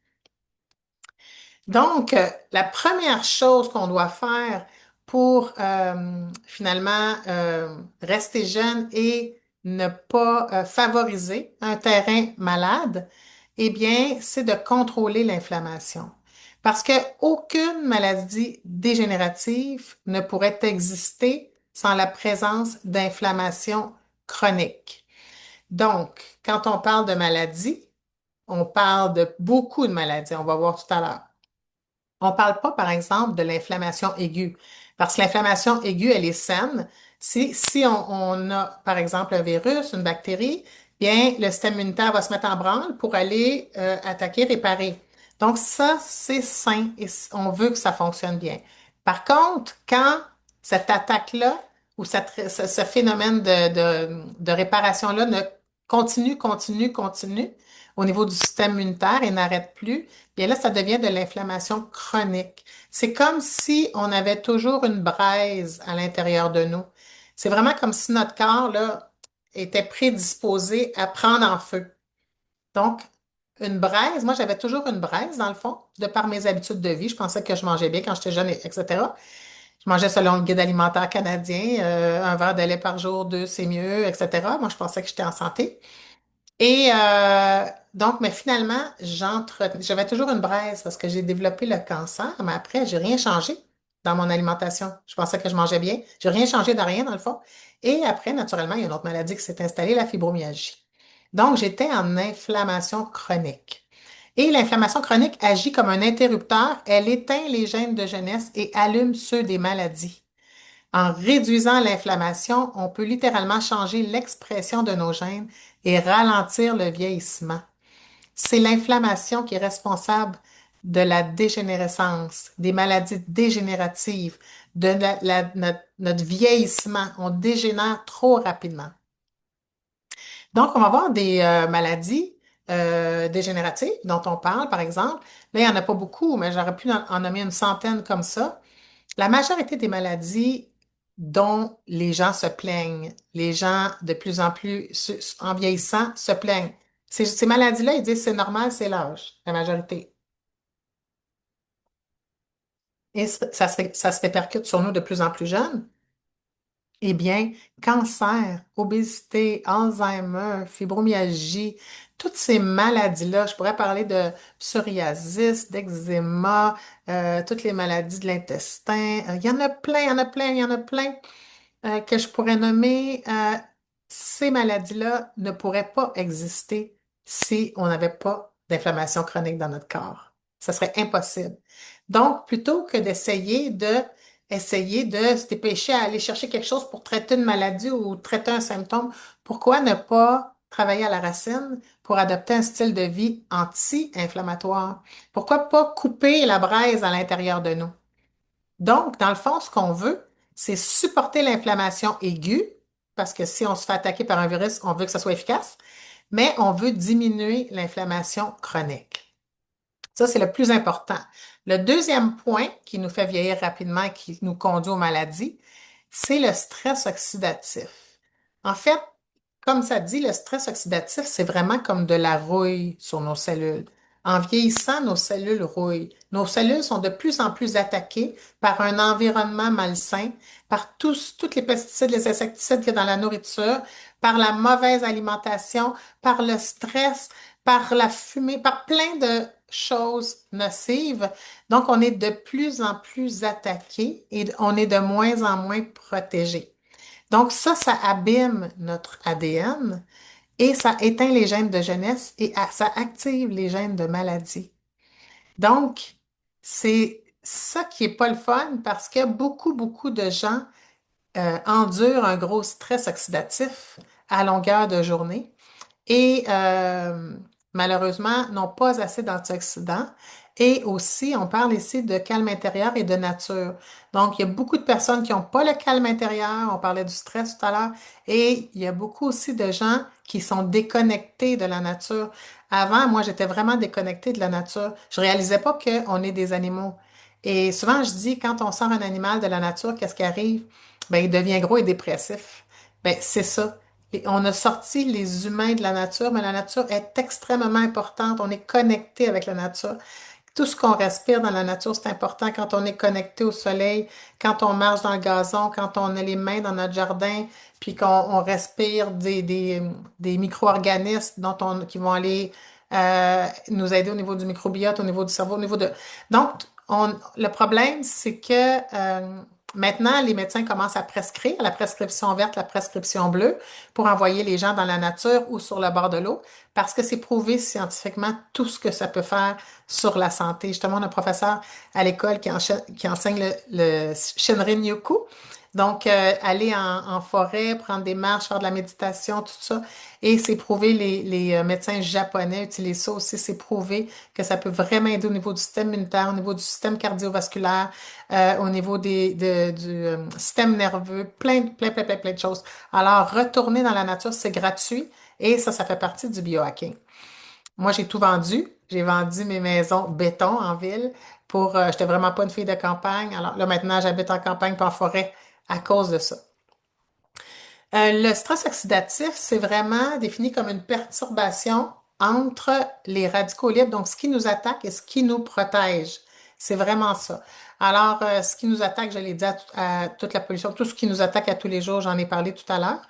Speaker 1: Donc, la première chose qu'on doit faire pour finalement rester jeune et ne pas favoriser un terrain malade, eh bien, c'est de contrôler l'inflammation. Parce que aucune maladie dégénérative ne pourrait exister sans la présence d'inflammation chronique. Donc, quand on parle de maladie, on parle de beaucoup de maladies, on va voir tout à l'heure. On ne parle pas, par exemple, de l'inflammation aiguë, parce que l'inflammation aiguë, elle est saine. Si on a, par exemple, un virus, une bactérie, bien, le système immunitaire va se mettre en branle pour aller attaquer, réparer. Donc, ça, c'est sain et on veut que ça fonctionne bien. Par contre, quand cette attaque-là ou ce phénomène de réparation-là ne continue au niveau du système immunitaire et n'arrête plus, bien là, ça devient de l'inflammation chronique. C'est comme si on avait toujours une braise à l'intérieur de nous. C'est vraiment comme si notre corps, là, était prédisposé à prendre en feu. Donc, une braise, moi, j'avais toujours une braise, dans le fond, de par mes habitudes de vie. Je pensais que je mangeais bien quand j'étais jeune, etc. Je mangeais selon le guide alimentaire canadien, un verre de lait par jour, deux, c'est mieux, etc. Moi, je pensais que j'étais en santé. Et donc, mais finalement, j'avais toujours une braise parce que j'ai développé le cancer, mais après, j'ai rien changé dans mon alimentation. Je pensais que je mangeais bien. J'ai rien changé de rien, dans le fond. Et après, naturellement, il y a une autre maladie qui s'est installée, la fibromyalgie. Donc, j'étais en inflammation chronique. Et l'inflammation chronique agit comme un interrupteur. Elle éteint les gènes de jeunesse et allume ceux des maladies. En réduisant l'inflammation, on peut littéralement changer l'expression de nos gènes et ralentir le vieillissement. C'est l'inflammation qui est responsable de la dégénérescence, des maladies dégénératives, de notre vieillissement. On dégénère trop rapidement. Donc, on va avoir des maladies dégénératives dont on parle, par exemple. Là, il n'y en a pas beaucoup, mais j'aurais pu en nommer une centaine comme ça. La majorité des maladies dont les gens se plaignent, les gens de plus en plus en vieillissant se plaignent. Ces maladies-là, ils disent c'est normal, c'est l'âge, la majorité. Et ça se répercute sur nous de plus en plus jeunes. Eh bien, cancer, obésité, Alzheimer, fibromyalgie, toutes ces maladies-là, je pourrais parler de psoriasis, d'eczéma, toutes les maladies de l'intestin. Il y en a plein, il y en a plein, il y en a plein que je pourrais nommer. Ces maladies-là ne pourraient pas exister si on n'avait pas d'inflammation chronique dans notre corps. Ça serait impossible. Donc, plutôt que essayer de se dépêcher à aller chercher quelque chose pour traiter une maladie ou traiter un symptôme, pourquoi ne pas travailler à la racine pour adopter un style de vie anti-inflammatoire? Pourquoi pas couper la braise à l'intérieur de nous? Donc, dans le fond, ce qu'on veut, c'est supporter l'inflammation aiguë, parce que si on se fait attaquer par un virus, on veut que ça soit efficace, mais on veut diminuer l'inflammation chronique. Ça, c'est le plus important. Le deuxième point qui nous fait vieillir rapidement et qui nous conduit aux maladies, c'est le stress oxydatif. En fait, comme ça dit, le stress oxydatif, c'est vraiment comme de la rouille sur nos cellules. En vieillissant, nos cellules rouillent. Nos cellules sont de plus en plus attaquées par un environnement malsain, par toutes les pesticides, les insecticides qu'il y a dans la nourriture, par la mauvaise alimentation, par le stress, par la fumée, par plein de choses nocives. Donc, on est de plus en plus attaqué et on est de moins en moins protégé. Donc, ça abîme notre ADN et ça éteint les gènes de jeunesse et ça active les gènes de maladie. Donc, c'est ça qui est pas le fun parce que beaucoup de gens endurent un gros stress oxydatif à longueur de journée et malheureusement n'ont pas assez d'antioxydants. Et aussi, on parle ici de calme intérieur et de nature. Donc, il y a beaucoup de personnes qui n'ont pas le calme intérieur. On parlait du stress tout à l'heure. Et il y a beaucoup aussi de gens qui sont déconnectés de la nature. Avant, moi, j'étais vraiment déconnectée de la nature. Je réalisais pas qu'on est des animaux. Et souvent, je dis, quand on sort un animal de la nature, qu'est-ce qui arrive? Ben, il devient gros et dépressif. Ben, c'est ça. Et on a sorti les humains de la nature, mais la nature est extrêmement importante. On est connecté avec la nature. Tout ce qu'on respire dans la nature, c'est important quand on est connecté au soleil, quand on marche dans le gazon, quand on a les mains dans notre jardin, puis qu'on respire des micro-organismes qui vont aller nous aider au niveau du microbiote, au niveau du cerveau, au niveau de... Donc, le problème, c'est que maintenant, les médecins commencent à prescrire la prescription verte, la prescription bleue pour envoyer les gens dans la nature ou sur le bord de l'eau parce que c'est prouvé scientifiquement tout ce que ça peut faire sur la santé. Justement, on a un professeur à l'école qui enseigne le Shinrin-yoku. Donc, aller en forêt, prendre des marches, faire de la méditation, tout ça. Et c'est prouvé, les médecins japonais utilisent ça aussi. C'est prouvé que ça peut vraiment aider au niveau du système immunitaire, au niveau du système cardiovasculaire, au niveau du système nerveux, plein de choses. Alors, retourner dans la nature, c'est gratuit et ça fait partie du biohacking. Moi, j'ai tout vendu. J'ai vendu mes maisons béton en ville j'étais vraiment pas une fille de campagne. Alors là, maintenant, j'habite en campagne pas en forêt à cause de ça. Le stress oxydatif, c'est vraiment défini comme une perturbation entre les radicaux libres, donc ce qui nous attaque et ce qui nous protège. C'est vraiment ça. Alors, ce qui nous attaque, je l'ai dit à toute la pollution, tout ce qui nous attaque à tous les jours, j'en ai parlé tout à l'heure.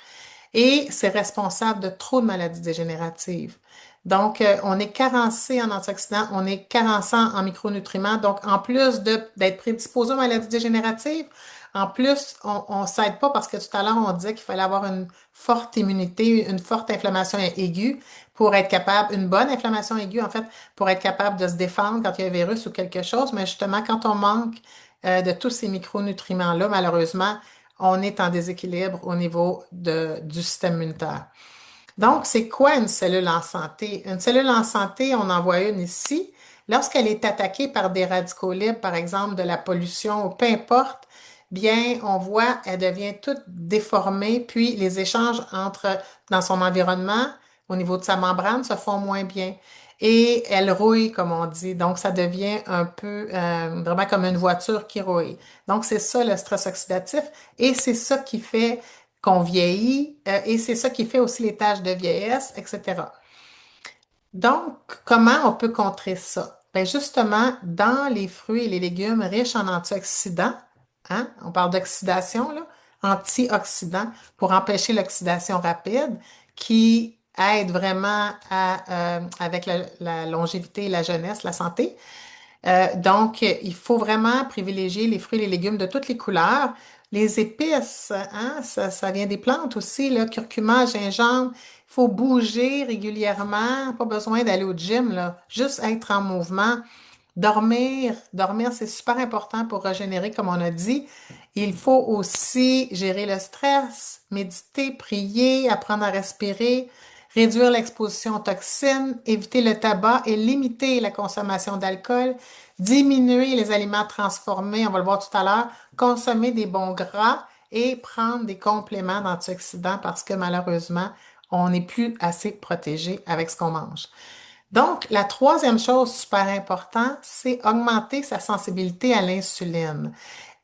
Speaker 1: Et c'est responsable de trop de maladies dégénératives. Donc, on est carencé en antioxydants, on est carencé en micronutriments. Donc, en plus d'être prédisposé aux maladies dégénératives, en plus, on ne s'aide pas parce que tout à l'heure, on disait qu'il fallait avoir une forte immunité, une forte inflammation aiguë pour être capable, une bonne inflammation aiguë, en fait, pour être capable de se défendre quand il y a un virus ou quelque chose. Mais justement, quand on manque de tous ces micronutriments-là, malheureusement, on est en déséquilibre au niveau du système immunitaire. Donc, c'est quoi une cellule en santé? Une cellule en santé, on en voit une ici. Lorsqu'elle est attaquée par des radicaux libres, par exemple de la pollution ou peu importe, bien, on voit, elle devient toute déformée, puis les échanges dans son environnement, au niveau de sa membrane, se font moins bien. Et elle rouille, comme on dit. Donc, ça devient un peu vraiment comme une voiture qui rouille. Donc, c'est ça le stress oxydatif. Et c'est ça qui fait qu'on vieillit, et c'est ça qui fait aussi les taches de vieillesse, etc. Donc, comment on peut contrer ça? Ben justement, dans les fruits et les légumes riches en antioxydants, hein, on parle d'oxydation, là, antioxydants, pour empêcher l'oxydation rapide, qui aide vraiment avec la longévité et la jeunesse, la santé. Donc, il faut vraiment privilégier les fruits et les légumes de toutes les couleurs. Les épices, hein, ça vient des plantes aussi, là, curcuma, gingembre. Il faut bouger régulièrement, pas besoin d'aller au gym, là, juste être en mouvement. Dormir, c'est super important pour régénérer, comme on a dit. Il faut aussi gérer le stress, méditer, prier, apprendre à respirer, réduire l'exposition aux toxines, éviter le tabac et limiter la consommation d'alcool, diminuer les aliments transformés, on va le voir tout à l'heure, consommer des bons gras et prendre des compléments d'antioxydants parce que malheureusement, on n'est plus assez protégé avec ce qu'on mange. Donc, la troisième chose super importante, c'est augmenter sa sensibilité à l'insuline.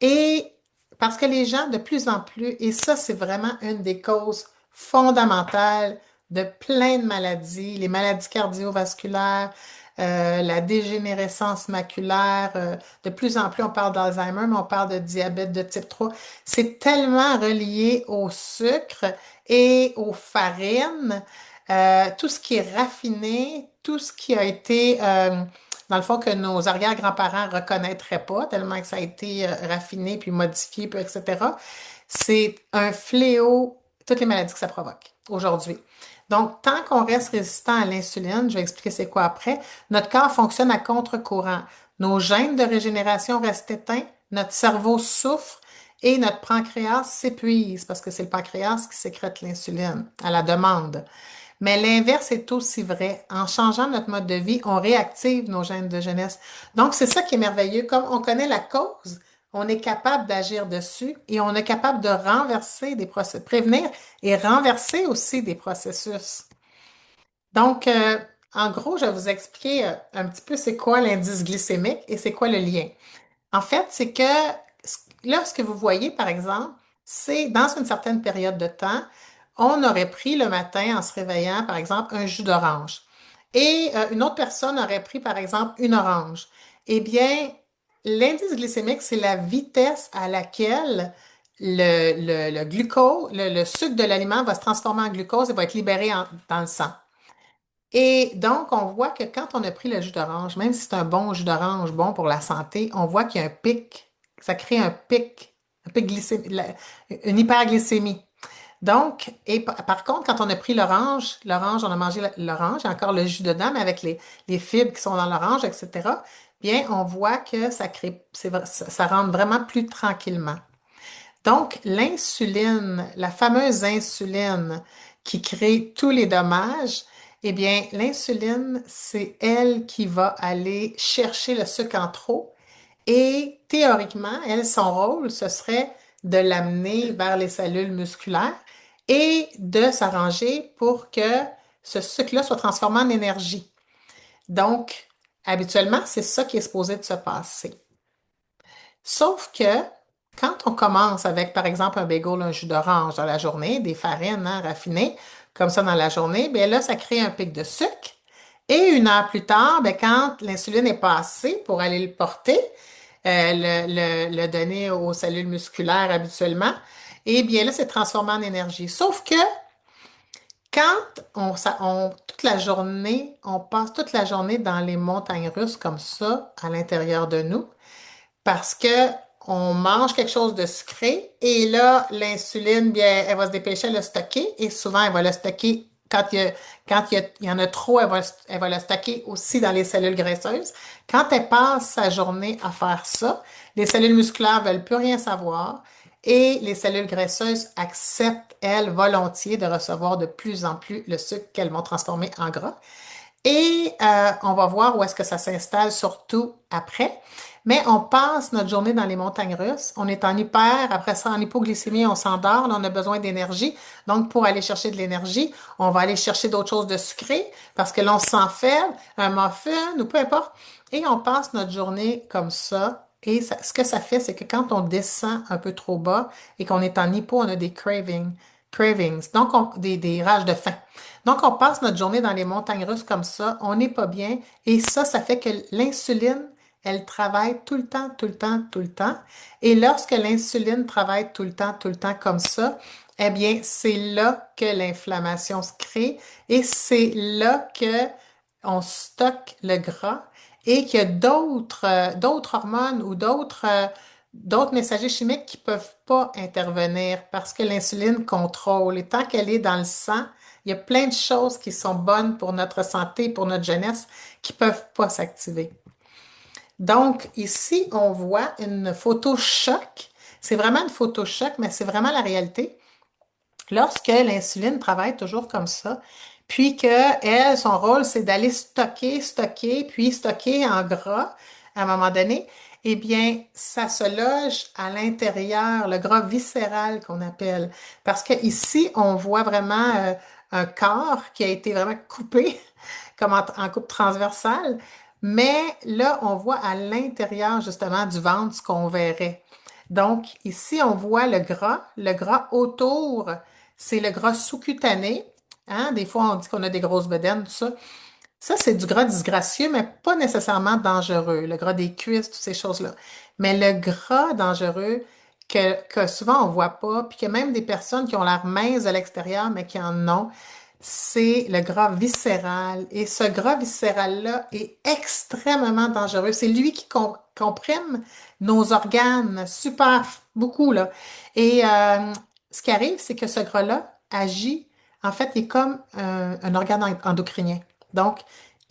Speaker 1: Et parce que les gens, de plus en plus, et ça, c'est vraiment une des causes fondamentales de plein de maladies, les maladies cardiovasculaires, la dégénérescence maculaire, de plus en plus, on parle d'Alzheimer, mais on parle de diabète de type 3. C'est tellement relié au sucre et aux farines, tout ce qui est raffiné, tout ce qui a été, dans le fond, que nos arrière-grands-parents reconnaîtraient pas, tellement que ça a été raffiné, puis modifié, puis etc. C'est un fléau, toutes les maladies que ça provoque aujourd'hui. Donc, tant qu'on reste résistant à l'insuline, je vais expliquer c'est quoi après, notre corps fonctionne à contre-courant. Nos gènes de régénération restent éteints, notre cerveau souffre et notre pancréas s'épuise parce que c'est le pancréas qui sécrète l'insuline à la demande. Mais l'inverse est aussi vrai. En changeant notre mode de vie, on réactive nos gènes de jeunesse. Donc, c'est ça qui est merveilleux. Comme on connaît la cause, on est capable d'agir dessus et on est capable de renverser des processus, prévenir et renverser aussi des processus. Donc, en gros, je vais vous expliquer un petit peu c'est quoi l'indice glycémique et c'est quoi le lien. En fait, c'est que là, ce que vous voyez, par exemple, c'est dans une certaine période de temps, on aurait pris le matin en se réveillant, par exemple, un jus d'orange. Et une autre personne aurait pris, par exemple, une orange. Eh bien, l'indice glycémique, c'est la vitesse à laquelle le glucose, le sucre de l'aliment va se transformer en glucose et va être libéré dans le sang. Et donc, on voit que quand on a pris le jus d'orange, même si c'est un bon jus d'orange, bon pour la santé, on voit qu'il y a un pic. Ça crée un pic glycémique, une hyperglycémie. Donc, et par contre, quand on a pris l'orange, on a mangé l'orange, il y a encore le jus dedans, mais avec les fibres qui sont dans l'orange, etc., bien, on voit que ça rentre vraiment plus tranquillement. Donc, l'insuline, la fameuse insuline qui crée tous les dommages, eh bien, l'insuline, c'est elle qui va aller chercher le sucre en trop et théoriquement, elle, son rôle, ce serait de l'amener vers les cellules musculaires et de s'arranger pour que ce sucre-là soit transformé en énergie. Donc, habituellement, c'est ça qui est supposé de se passer. Sauf que quand on commence avec, par exemple, un bagel, un jus d'orange dans la journée, des farines hein, raffinées, comme ça dans la journée, bien là, ça crée un pic de sucre. Et une heure plus tard, bien, quand l'insuline est passée pour aller le porter, le donner aux cellules musculaires habituellement, et bien là, c'est transformé en énergie. Sauf que quand toute la journée, on passe toute la journée dans les montagnes russes comme ça, à l'intérieur de nous, parce que on mange quelque chose de sucré et là, l'insuline, bien, elle va se dépêcher à le stocker et souvent, elle va le stocker il y en a trop, elle va le stocker aussi dans les cellules graisseuses. Quand elle passe sa journée à faire ça, les cellules musculaires veulent plus rien savoir. et les cellules graisseuses acceptent, elles, volontiers de recevoir de plus en plus le sucre qu'elles vont transformer en gras. Et on va voir où est-ce que ça s'installe, surtout après. Mais on passe notre journée dans les montagnes russes. On est en hyper, après ça, en hypoglycémie, on s'endort. Là, on a besoin d'énergie. Donc, pour aller chercher de l'énergie, on va aller chercher d'autres choses de sucré parce que l'on se sent faible, un muffin ou peu importe. Et on passe notre journée comme ça. Et ce que ça fait, c'est que quand on descend un peu trop bas et qu'on est en hypo, on a des cravings, donc des rages de faim. Donc, on passe notre journée dans les montagnes russes comme ça, on n'est pas bien, et ça fait que l'insuline, elle travaille tout le temps, tout le temps, tout le temps. Et lorsque l'insuline travaille tout le temps comme ça, eh bien, c'est là que l'inflammation se crée et c'est là que on stocke le gras et qu'il y a d'autres hormones ou d'autres messagers chimiques qui peuvent pas intervenir parce que l'insuline contrôle. Et tant qu'elle est dans le sang, il y a plein de choses qui sont bonnes pour notre santé, pour notre jeunesse, qui peuvent pas s'activer. Donc, ici, on voit une photo choc. C'est vraiment une photo choc, mais c'est vraiment la réalité. Lorsque l'insuline travaille toujours comme ça, puis que elle, son rôle, c'est d'aller stocker, puis stocker en gras à un moment donné, eh bien, ça se loge à l'intérieur, le gras viscéral qu'on appelle. Parce que ici, on voit vraiment un corps qui a été vraiment coupé, comme en coupe transversale, mais là, on voit à l'intérieur justement du ventre ce qu'on verrait. Donc, ici, on voit le gras autour, c'est le gras sous-cutané. Hein? Des fois, on dit qu'on a des grosses bedaines, tout ça. Ça, c'est du gras disgracieux, mais pas nécessairement dangereux. Le gras des cuisses, toutes ces choses-là. Mais le gras dangereux que souvent on voit pas, puis que même des personnes qui ont l'air minces de l'extérieur, mais qui en ont, c'est le gras viscéral. Et ce gras viscéral-là est extrêmement dangereux. C'est lui qui comprime nos organes super beaucoup, là. Et ce qui arrive, c'est que ce gras-là agit, en fait, il est comme un organe endocrinien. Donc,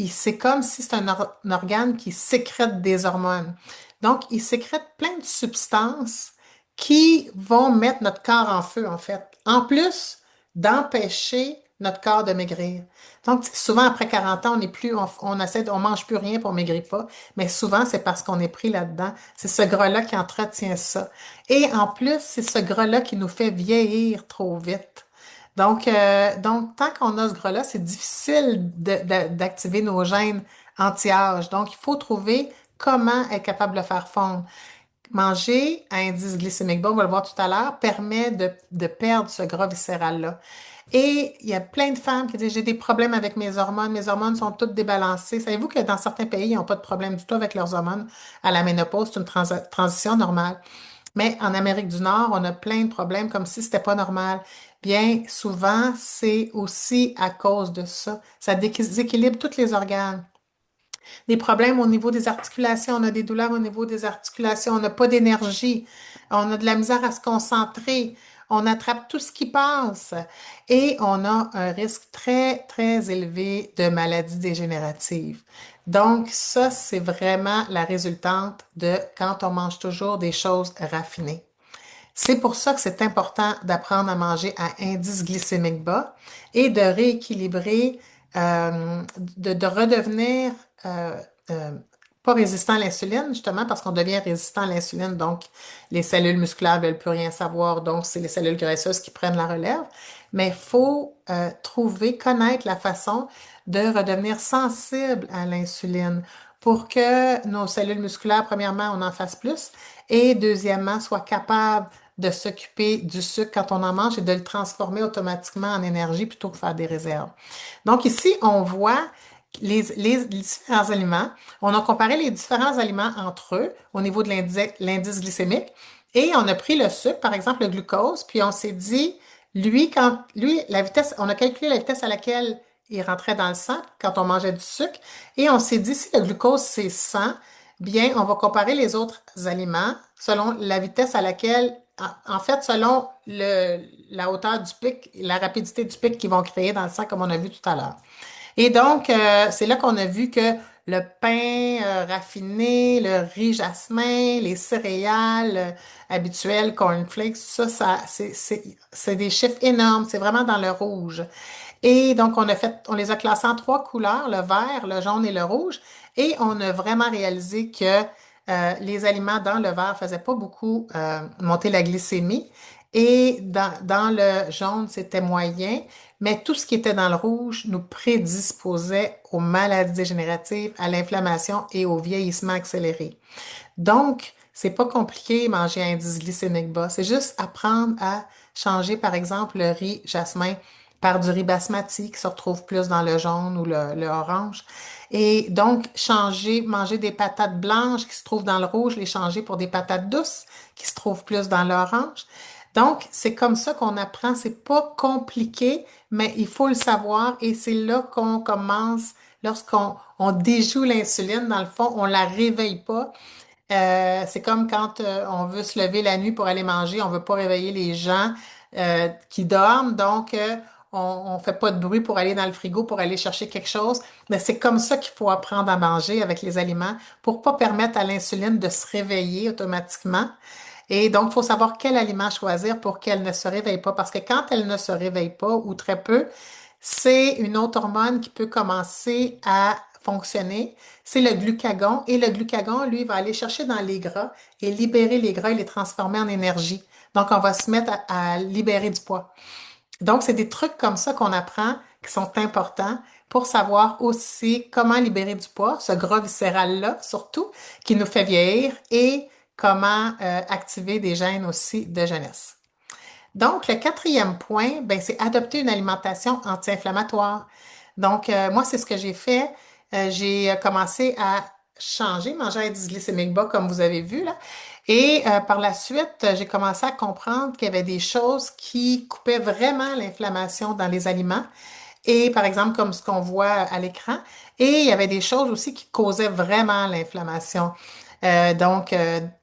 Speaker 1: c'est comme si c'est un organe qui sécrète des hormones. Donc, il sécrète plein de substances qui vont mettre notre corps en feu, en fait. En plus d'empêcher notre corps de maigrir. Donc, souvent, après 40 ans, on n'est plus, on mange plus rien pour maigrir pas, mais souvent, c'est parce qu'on est pris là-dedans. C'est ce gras-là qui entretient ça. Et en plus, c'est ce gras-là qui nous fait vieillir trop vite. Donc, tant qu'on a ce gras-là, c'est difficile d'activer nos gènes anti-âge. Donc, il faut trouver comment être capable de le faire fondre. Manger à indice glycémique bas, on va le voir tout à l'heure, permet de perdre ce gras viscéral-là. Et il y a plein de femmes qui disent, j'ai des problèmes avec mes hormones sont toutes débalancées. Savez-vous que dans certains pays, ils n'ont pas de problème du tout avec leurs hormones à la ménopause, c'est une transition normale. Mais en Amérique du Nord, on a plein de problèmes comme si c'était pas normal. Bien, souvent, c'est aussi à cause de ça. Ça déséquilibre tous les organes. Des problèmes au niveau des articulations, on a des douleurs au niveau des articulations, on n'a pas d'énergie, on a de la misère à se concentrer, on attrape tout ce qui passe et on a un risque très, très élevé de maladies dégénératives. Donc, ça, c'est vraiment la résultante de quand on mange toujours des choses raffinées. C'est pour ça que c'est important d'apprendre à manger à indice glycémique bas et de rééquilibrer, de redevenir euh, euh, pas résistant à l'insuline, justement, parce qu'on devient résistant à l'insuline, donc les cellules musculaires ne veulent plus rien savoir, donc c'est les cellules graisseuses qui prennent la relève. Mais il faut trouver, connaître la façon de redevenir sensible à l'insuline pour que nos cellules musculaires, premièrement, on en fasse plus, et deuxièmement, soient capables de s'occuper du sucre quand on en mange et de le transformer automatiquement en énergie plutôt que faire des réserves. Donc ici, on voit les différents aliments. On a comparé les différents aliments entre eux au niveau de l'indice glycémique et on a pris le sucre, par exemple le glucose, puis on s'est dit, lui, la vitesse, on a calculé la vitesse à laquelle il rentrait dans le sang quand on mangeait du sucre et on s'est dit, si le glucose c'est 100, bien, on va comparer les autres aliments selon la vitesse à laquelle, en fait, selon la hauteur du pic, la rapidité du pic qu'ils vont créer dans le sang, comme on a vu tout à l'heure. Et donc, c'est là qu'on a vu que le pain raffiné, le riz jasmin, les céréales habituelles, cornflakes, c'est des chiffres énormes. C'est vraiment dans le rouge. Et donc, on les a classés en trois couleurs, le vert, le jaune et le rouge. Et on a vraiment réalisé que les aliments dans le vert faisaient pas beaucoup monter la glycémie. Et dans le jaune, c'était moyen. Mais tout ce qui était dans le rouge nous prédisposait aux maladies dégénératives, à l'inflammation et au vieillissement accéléré. Donc, c'est pas compliqué manger un indice glycémique bas. C'est juste apprendre à changer, par exemple, le riz jasmin par du riz basmati qui se retrouve plus dans le jaune ou le orange. Et donc, manger des patates blanches qui se trouvent dans le rouge, les changer pour des patates douces qui se trouvent plus dans l'orange. Donc, c'est comme ça qu'on apprend. C'est pas compliqué, mais il faut le savoir et c'est là qu'on commence. Lorsqu'on déjoue l'insuline, dans le fond, on la réveille pas. C'est comme quand on veut se lever la nuit pour aller manger, on veut pas réveiller les gens qui dorment, donc on fait pas de bruit pour aller dans le frigo pour aller chercher quelque chose. Mais c'est comme ça qu'il faut apprendre à manger avec les aliments pour pas permettre à l'insuline de se réveiller automatiquement. Et donc, il faut savoir quel aliment choisir pour qu'elle ne se réveille pas, parce que quand elle ne se réveille pas ou très peu, c'est une autre hormone qui peut commencer à fonctionner. C'est le glucagon. Et le glucagon, lui, va aller chercher dans les gras et libérer les gras et les transformer en énergie. Donc, on va se mettre à libérer du poids. Donc, c'est des trucs comme ça qu'on apprend qui sont importants pour savoir aussi comment libérer du poids, ce gras viscéral-là surtout, qui nous fait vieillir, et comment activer des gènes aussi de jeunesse. Donc, le quatrième point, ben, c'est adopter une alimentation anti-inflammatoire. Donc, moi, c'est ce que j'ai fait. J'ai commencé à changer, manger un indice glycémique bas, comme vous avez vu là. Et par la suite, j'ai commencé à comprendre qu'il y avait des choses qui coupaient vraiment l'inflammation dans les aliments. Et par exemple, comme ce qu'on voit à l'écran. Et il y avait des choses aussi qui causaient vraiment l'inflammation.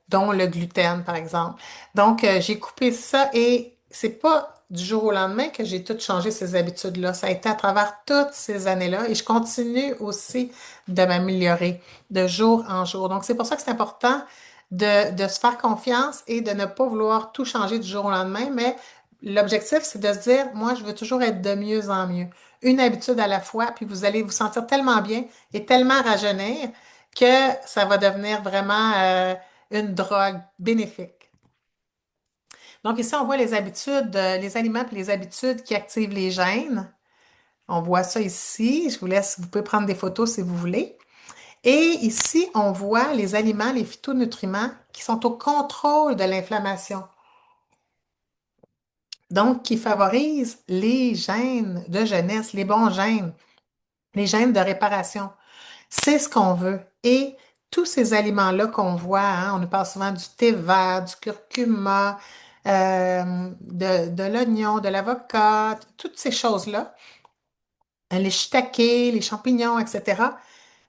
Speaker 1: Dont le gluten, par exemple. Donc, j'ai coupé ça et c'est pas du jour au lendemain que j'ai tout changé ces habitudes-là. Ça a été à travers toutes ces années-là et je continue aussi de m'améliorer de jour en jour. Donc, c'est pour ça que c'est important de se faire confiance et de ne pas vouloir tout changer du jour au lendemain, mais l'objectif, c'est de se dire, moi, je veux toujours être de mieux en mieux. Une habitude à la fois, puis vous allez vous sentir tellement bien et tellement rajeunir que ça va devenir vraiment une drogue bénéfique. Donc ici, on voit les habitudes, les aliments et les habitudes qui activent les gènes. On voit ça ici. Je vous laisse, vous pouvez prendre des photos si vous voulez. Et ici, on voit les aliments, les phytonutriments qui sont au contrôle de l'inflammation. Donc, qui favorisent les gènes de jeunesse, les bons gènes, les gènes de réparation. C'est ce qu'on veut. Et tous ces aliments-là qu'on voit, hein, on nous parle souvent du thé vert, du curcuma, de l'oignon, de l'avocat, toutes ces choses-là, les shiitakes, les champignons, etc.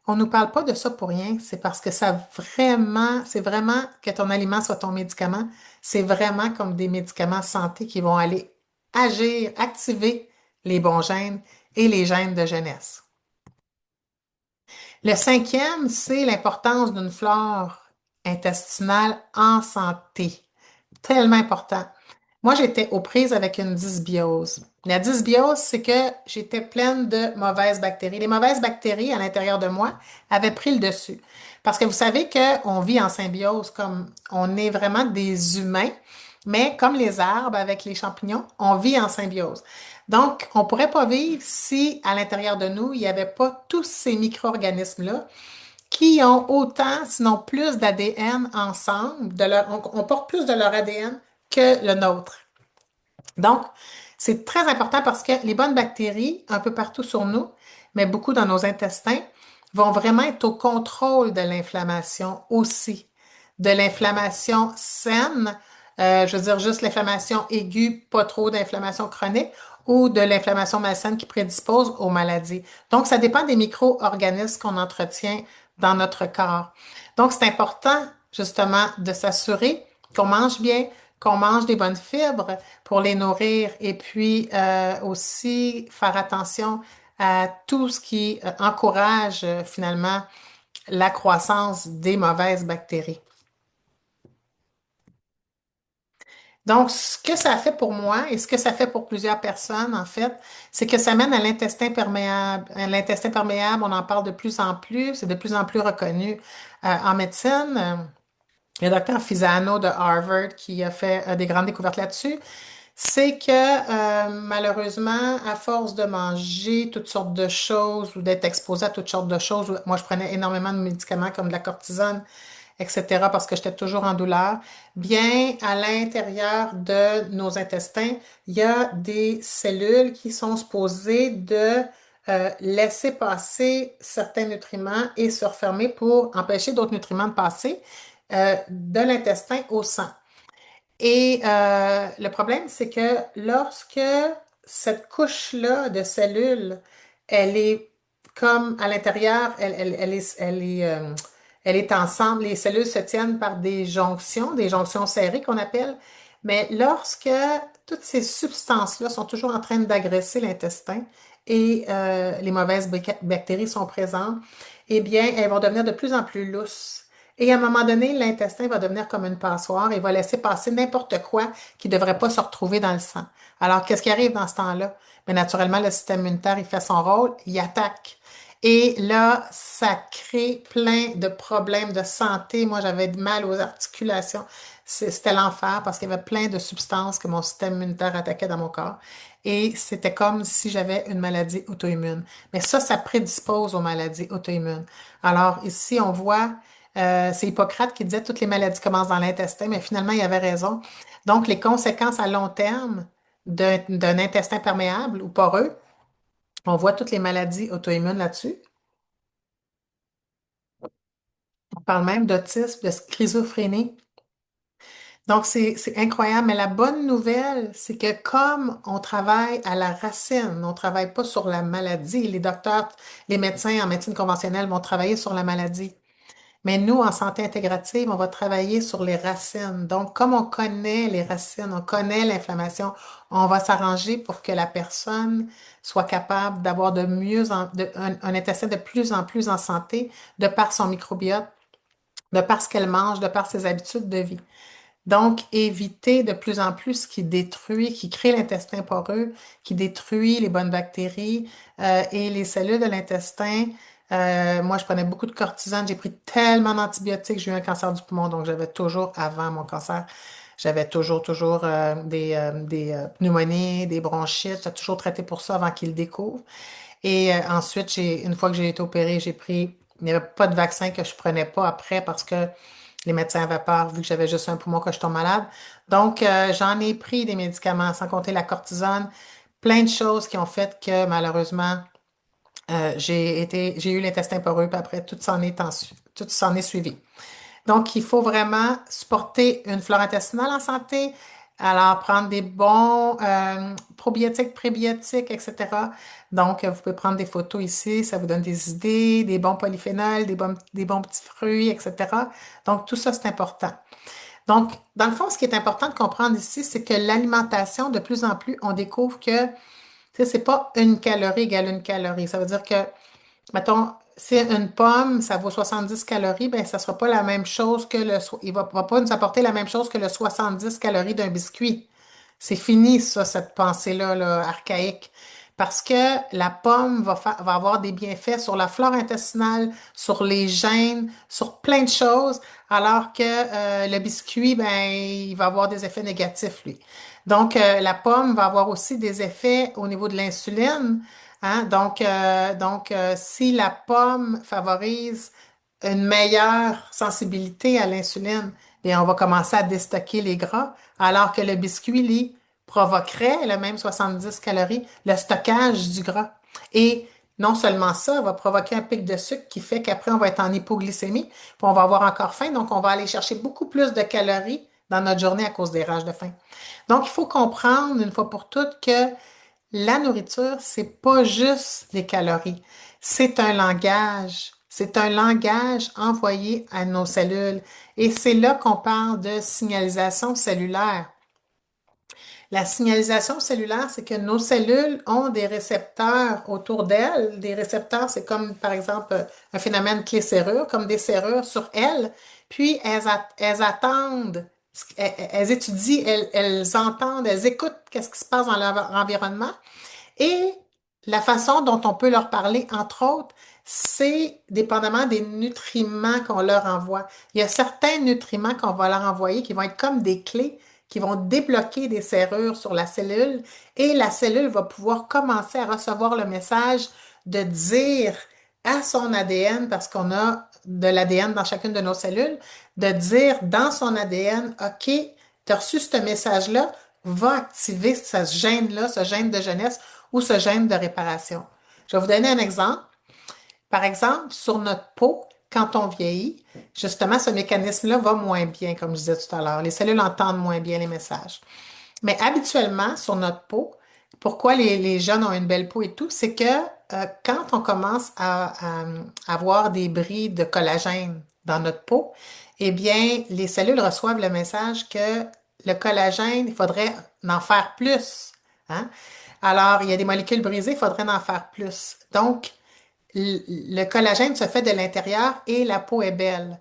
Speaker 1: On ne nous parle pas de ça pour rien. C'est parce que c'est vraiment que ton aliment soit ton médicament. C'est vraiment comme des médicaments santé qui vont aller agir, activer les bons gènes et les gènes de jeunesse. Le cinquième, c'est l'importance d'une flore intestinale en santé. Tellement important. Moi, j'étais aux prises avec une dysbiose. La dysbiose, c'est que j'étais pleine de mauvaises bactéries. Les mauvaises bactéries à l'intérieur de moi avaient pris le dessus. Parce que vous savez qu'on vit en symbiose, comme on est vraiment des humains, mais comme les arbres avec les champignons, on vit en symbiose. Donc, on ne pourrait pas vivre si à l'intérieur de nous, il n'y avait pas tous ces micro-organismes-là qui ont autant, sinon plus d'ADN ensemble, on porte plus de leur ADN que le nôtre. Donc, c'est très important parce que les bonnes bactéries, un peu partout sur nous, mais beaucoup dans nos intestins, vont vraiment être au contrôle de l'inflammation aussi. De l'inflammation saine, je veux dire juste l'inflammation aiguë, pas trop d'inflammation chronique, ou de l'inflammation malsaine qui prédispose aux maladies. Donc, ça dépend des micro-organismes qu'on entretient dans notre corps. Donc, c'est important justement de s'assurer qu'on mange bien, qu'on mange des bonnes fibres pour les nourrir et puis aussi faire attention à tout ce qui encourage finalement la croissance des mauvaises bactéries. Donc, ce que ça fait pour moi et ce que ça fait pour plusieurs personnes, en fait, c'est que ça mène à l'intestin perméable. L'intestin perméable, on en parle de plus en plus, c'est de plus en plus reconnu en médecine. Le docteur Fisano de Harvard qui a fait des grandes découvertes là-dessus, c'est que malheureusement, à force de manger toutes sortes de choses ou d'être exposé à toutes sortes de choses, moi je prenais énormément de médicaments comme de la cortisone, etc., parce que j'étais toujours en douleur, bien, à l'intérieur de nos intestins, il y a des cellules qui sont supposées de laisser passer certains nutriments et se refermer pour empêcher d'autres nutriments de passer de l'intestin au sang. Et le problème, c'est que lorsque cette couche-là de cellules, elle est comme à l'intérieur, elle est ensemble, les cellules se tiennent par des jonctions serrées qu'on appelle, mais lorsque toutes ces substances-là sont toujours en train d'agresser l'intestin et les mauvaises bactéries sont présentes, eh bien, elles vont devenir de plus en plus lousses. Et à un moment donné, l'intestin va devenir comme une passoire et va laisser passer n'importe quoi qui ne devrait pas se retrouver dans le sang. Alors, qu'est-ce qui arrive dans ce temps-là? Mais naturellement, le système immunitaire, il fait son rôle, il attaque. Et là, ça crée plein de problèmes de santé. Moi, j'avais mal aux articulations. C'était l'enfer parce qu'il y avait plein de substances que mon système immunitaire attaquait dans mon corps. Et c'était comme si j'avais une maladie auto-immune. Mais ça prédispose aux maladies auto-immunes. Alors, ici, on voit c'est Hippocrate qui disait toutes les maladies commencent dans l'intestin, mais finalement, il avait raison. Donc, les conséquences à long terme d'un intestin perméable ou poreux, on voit toutes les maladies auto-immunes là-dessus. On parle même d'autisme, de schizophrénie. Donc, c'est incroyable. Mais la bonne nouvelle, c'est que comme on travaille à la racine, on ne travaille pas sur la maladie. Les docteurs, les médecins en médecine conventionnelle vont travailler sur la maladie. Mais nous, en santé intégrative, on va travailler sur les racines. Donc, comme on connaît les racines, on connaît l'inflammation, on va s'arranger pour que la personne soit capable d'avoir un intestin de plus en plus en santé de par son microbiote, de par ce qu'elle mange, de par ses habitudes de vie. Donc, éviter de plus en plus ce qui détruit, qui crée l'intestin poreux, qui détruit les bonnes bactéries et les cellules de l'intestin. Moi, je prenais beaucoup de cortisone. J'ai pris tellement d'antibiotiques. J'ai eu un cancer du poumon, donc j'avais toujours, avant mon cancer, j'avais toujours des pneumonies, des bronchites. J'ai toujours traité pour ça avant qu'ils le découvrent. Et ensuite, une fois que j'ai été opérée, il n'y avait pas de vaccin que je prenais pas après parce que les médecins avaient peur, vu que j'avais juste un poumon, que je tombe malade. Donc, j'en ai pris des médicaments, sans compter la cortisone, plein de choses qui ont fait que malheureusement, j'ai eu l'intestin poreux, puis après, tout s'en est suivi. Donc, il faut vraiment supporter une flore intestinale en santé. Alors, prendre des bons probiotiques, prébiotiques, etc. Donc, vous pouvez prendre des photos ici, ça vous donne des idées, des bons polyphénols, des bons petits fruits, etc. Donc, tout ça, c'est important. Donc, dans le fond, ce qui est important de comprendre ici, c'est que l'alimentation, de plus en plus, on découvre que, tu sais, c'est pas une calorie égale une calorie. Ça veut dire que mettons, si une pomme, ça vaut 70 calories, ben ça ne sera pas la même chose que il va pas nous apporter la même chose que le 70 calories d'un biscuit. C'est fini, ça, cette pensée-là, là, archaïque. Parce que la pomme va avoir des bienfaits sur la flore intestinale, sur les gènes, sur plein de choses, alors que le biscuit, ben, il va avoir des effets négatifs, lui. Donc, la pomme va avoir aussi des effets au niveau de l'insuline. Hein. Si la pomme favorise une meilleure sensibilité à l'insuline, bien, on va commencer à déstocker les gras, alors que le biscuit, lui, provoquerait le même 70 calories, le stockage du gras. Et non seulement ça, va provoquer un pic de sucre qui fait qu'après, on va être en hypoglycémie, puis on va avoir encore faim, donc on va aller chercher beaucoup plus de calories dans notre journée à cause des rages de faim. Donc, il faut comprendre une fois pour toutes que la nourriture, c'est pas juste des calories. C'est un langage. C'est un langage envoyé à nos cellules. Et c'est là qu'on parle de signalisation cellulaire. La signalisation cellulaire, c'est que nos cellules ont des récepteurs autour d'elles. Des récepteurs, c'est comme, par exemple, un phénomène clé-serrure, comme des serrures sur elles. Puis, elles attendent, elles étudient, elles entendent, elles écoutent qu'est-ce qui se passe dans leur environnement. Et la façon dont on peut leur parler, entre autres, c'est dépendamment des nutriments qu'on leur envoie. Il y a certains nutriments qu'on va leur envoyer qui vont être comme des clés qui vont débloquer des serrures sur la cellule et la cellule va pouvoir commencer à recevoir le message de dire à son ADN, parce qu'on a de l'ADN dans chacune de nos cellules, de dire dans son ADN, OK, tu as reçu ce message-là, va activer ce gène-là, ce gène de jeunesse ou ce gène de réparation. Je vais vous donner un exemple. Par exemple, sur notre peau, quand on vieillit, justement, ce mécanisme-là va moins bien, comme je disais tout à l'heure. Les cellules entendent moins bien les messages. Mais habituellement, sur notre peau, pourquoi les jeunes ont une belle peau et tout, c'est que quand on commence à avoir des bris de collagène dans notre peau, eh bien, les cellules reçoivent le message que le collagène, il faudrait en faire plus. Hein? Alors, il y a des molécules brisées, il faudrait en faire plus. Donc, le collagène se fait de l'intérieur et la peau est belle.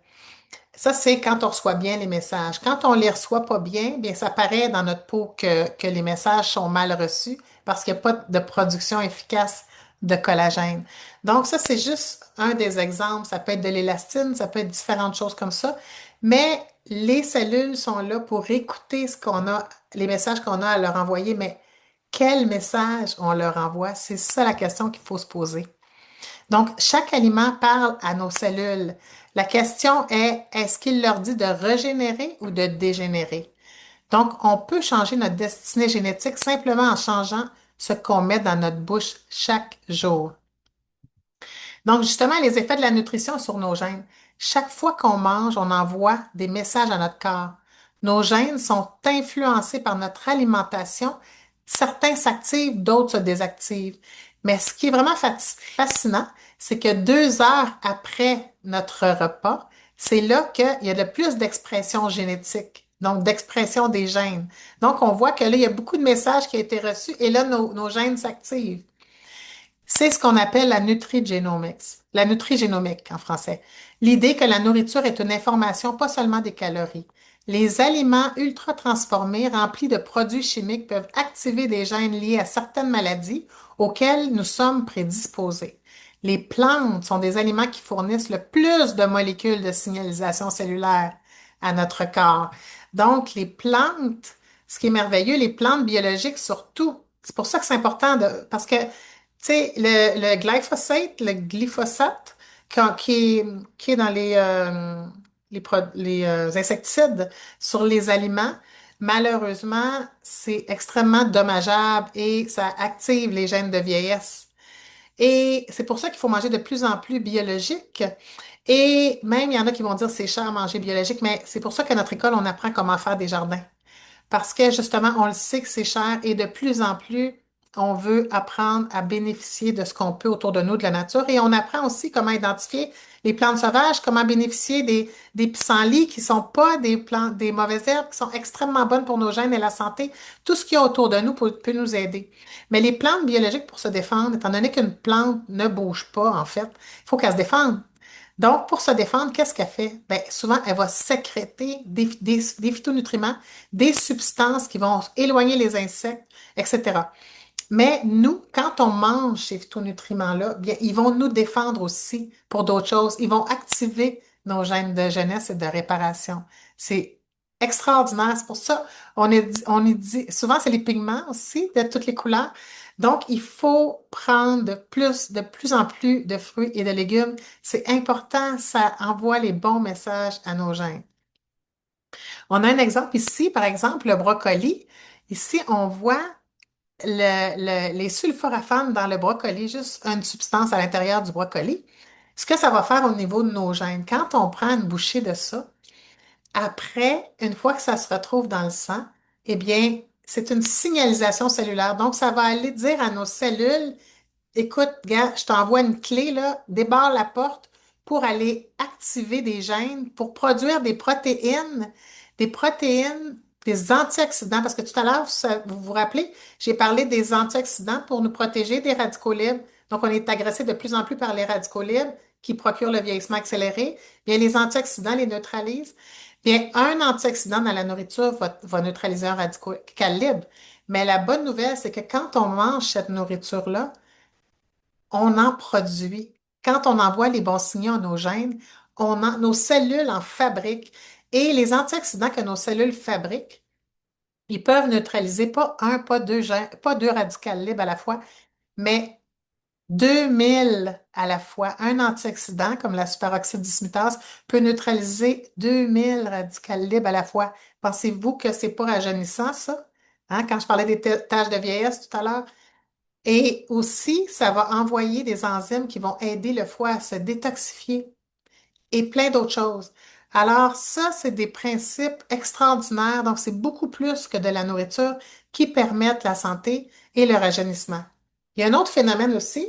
Speaker 1: Ça, c'est quand on reçoit bien les messages. Quand on les reçoit pas bien, bien, ça paraît dans notre peau que les messages sont mal reçus parce qu'il n'y a pas de production efficace de collagène. Donc, ça, c'est juste un des exemples. Ça peut être de l'élastine, ça peut être différentes choses comme ça. Mais les cellules sont là pour écouter ce qu'on a, les messages qu'on a à leur envoyer. Mais quel message on leur envoie? C'est ça la question qu'il faut se poser. Donc, chaque aliment parle à nos cellules. La question est, est-ce qu'il leur dit de régénérer ou de dégénérer? Donc, on peut changer notre destinée génétique simplement en changeant ce qu'on met dans notre bouche chaque jour. Donc, justement, les effets de la nutrition sur nos gènes. Chaque fois qu'on mange, on envoie des messages à notre corps. Nos gènes sont influencés par notre alimentation. Certains s'activent, d'autres se désactivent. Mais ce qui est vraiment fascinant, c'est que 2 heures après notre repas, c'est là qu'il y a le plus d'expression génétique, donc d'expression des gènes. Donc, on voit que là, il y a beaucoup de messages qui ont été reçus et là, nos gènes s'activent. C'est ce qu'on appelle la nutrigénomique en français. L'idée que la nourriture est une information, pas seulement des calories. Les aliments ultra transformés remplis de produits chimiques peuvent activer des gènes liés à certaines maladies auxquelles nous sommes prédisposés. Les plantes sont des aliments qui fournissent le plus de molécules de signalisation cellulaire à notre corps. Donc, les plantes, ce qui est merveilleux, les plantes biologiques surtout, c'est pour ça que c'est important parce que tu sais, le glyphosate qui est dans les insecticides sur les aliments, malheureusement, c'est extrêmement dommageable et ça active les gènes de vieillesse. Et c'est pour ça qu'il faut manger de plus en plus biologique. Et même, il y en a qui vont dire c'est cher à manger biologique, mais c'est pour ça qu'à notre école, on apprend comment faire des jardins. Parce que justement, on le sait que c'est cher et de plus en plus, on veut apprendre à bénéficier de ce qu'on peut autour de nous, de la nature. Et on apprend aussi comment identifier les plantes sauvages, comment bénéficier des pissenlits qui sont pas des plantes, des mauvaises herbes, qui sont extrêmement bonnes pour nos gènes et la santé. Tout ce qu'il y a autour de nous peut nous aider. Mais les plantes biologiques pour se défendre, étant donné qu'une plante ne bouge pas, en fait, il faut qu'elle se défende. Donc, pour se défendre, qu'est-ce qu'elle fait? Bien, souvent, elle va sécréter des phytonutriments, des substances qui vont éloigner les insectes, etc. Mais nous, quand on mange ces phytonutriments-là, bien, ils vont nous défendre aussi pour d'autres choses. Ils vont activer nos gènes de jeunesse et de réparation. C'est extraordinaire. C'est pour ça on est dit, souvent c'est les pigments aussi de toutes les couleurs. Donc, il faut prendre de plus en plus de fruits et de légumes. C'est important, ça envoie les bons messages à nos gènes. On a un exemple ici, par exemple, le brocoli. Ici, on voit les sulforaphanes dans le brocoli, juste une substance à l'intérieur du brocoli. Ce que ça va faire au niveau de nos gènes, quand on prend une bouchée de ça, après, une fois que ça se retrouve dans le sang, eh bien, c'est une signalisation cellulaire. Donc, ça va aller dire à nos cellules, écoute, gars, je t'envoie une clé, là, débarre la porte pour aller activer des gènes, pour produire des protéines des antioxydants, parce que tout à l'heure, vous vous rappelez, j'ai parlé des antioxydants pour nous protéger des radicaux libres. Donc, on est agressé de plus en plus par les radicaux libres qui procurent le vieillissement accéléré. Bien, les antioxydants les neutralisent. Bien, un antioxydant dans la nourriture va neutraliser un radical libre. Mais la bonne nouvelle, c'est que quand on mange cette nourriture-là, on en produit. Quand on envoie les bons signaux à nos gènes, nos cellules en fabriquent. Et les antioxydants que nos cellules fabriquent, ils peuvent neutraliser pas un, pas deux gènes, pas deux radicales libres à la fois, mais 2000 à la fois. Un antioxydant, comme la superoxyde dismutase, peut neutraliser 2000 radicales libres à la fois. Pensez-vous que c'est pas rajeunissant, ça? Hein, quand je parlais des tâches de vieillesse tout à l'heure. Et aussi, ça va envoyer des enzymes qui vont aider le foie à se détoxifier et plein d'autres choses. Alors, ça, c'est des principes extraordinaires. Donc, c'est beaucoup plus que de la nourriture qui permettent la santé et le rajeunissement. Il y a un autre phénomène aussi,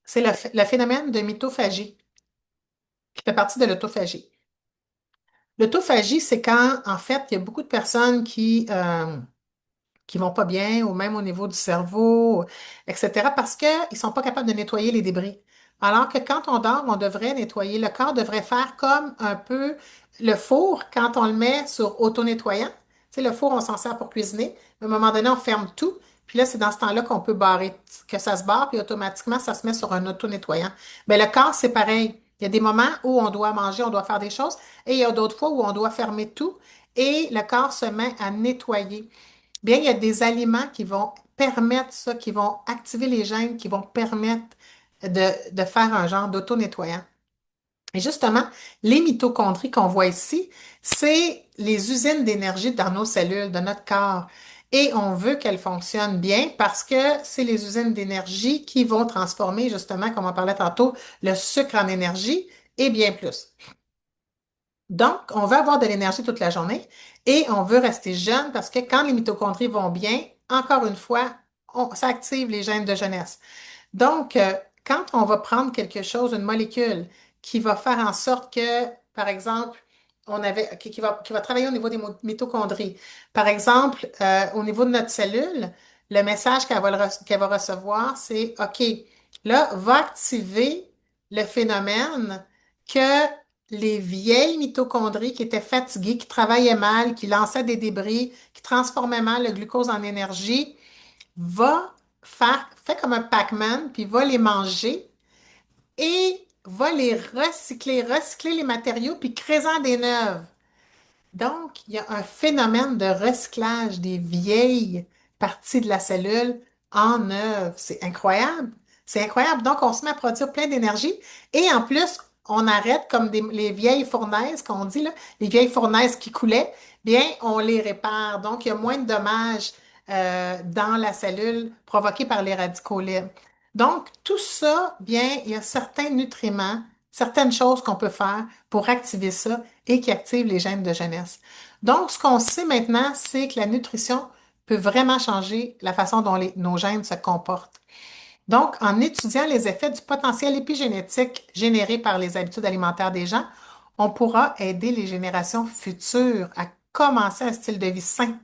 Speaker 1: c'est le phénomène de mitophagie, qui fait partie de l'autophagie. L'autophagie, c'est quand, en fait, il y a beaucoup de personnes qui vont pas bien, ou même au niveau du cerveau, etc., parce qu'ils sont pas capables de nettoyer les débris. Alors que quand on dort, on devrait nettoyer. Le corps devrait faire comme un peu le four quand on le met sur auto-nettoyant. Tu sais, le four, on s'en sert pour cuisiner. À un moment donné, on ferme tout. Puis là, c'est dans ce temps-là qu'on peut barrer, que ça se barre, puis automatiquement, ça se met sur un auto-nettoyant. Mais le corps, c'est pareil. Il y a des moments où on doit manger, on doit faire des choses, et il y a d'autres fois où on doit fermer tout, et le corps se met à nettoyer. Bien, il y a des aliments qui vont permettre ça, qui vont activer les gènes, qui vont permettre de faire un genre d'auto-nettoyant. Et justement, les mitochondries qu'on voit ici, c'est les usines d'énergie dans nos cellules, de notre corps. Et on veut qu'elles fonctionnent bien parce que c'est les usines d'énergie qui vont transformer, justement, comme on parlait tantôt, le sucre en énergie et bien plus. Donc, on veut avoir de l'énergie toute la journée et on veut rester jeune parce que quand les mitochondries vont bien, encore une fois, ça active les gènes de jeunesse. Donc, quand on va prendre quelque chose, une molécule qui va faire en sorte que, par exemple, qui va travailler au niveau des mitochondries. Par exemple, au niveau de notre cellule, le message qu'elle va recevoir, c'est OK, là, va activer le phénomène que les vieilles mitochondries qui étaient fatiguées, qui travaillaient mal, qui lançaient des débris, qui transformaient mal le glucose en énergie, fait comme un Pac-Man, puis va les manger et va les recycler les matériaux, puis créer-en des neuves. Donc, il y a un phénomène de recyclage des vieilles parties de la cellule en neuve. C'est incroyable. C'est incroyable. Donc, on se met à produire plein d'énergie et en plus, on arrête comme les vieilles fournaises qu'on dit, là, les vieilles fournaises qui coulaient, bien, on les répare. Donc, il y a moins de dommages dans la cellule provoqués par les radicaux libres. Donc, tout ça, bien, il y a certains nutriments, certaines choses qu'on peut faire pour activer ça et qui activent les gènes de jeunesse. Donc, ce qu'on sait maintenant, c'est que la nutrition peut vraiment changer la façon dont nos gènes se comportent. Donc, en étudiant les effets du potentiel épigénétique généré par les habitudes alimentaires des gens, on pourra aider les générations futures à commencer un style de vie sain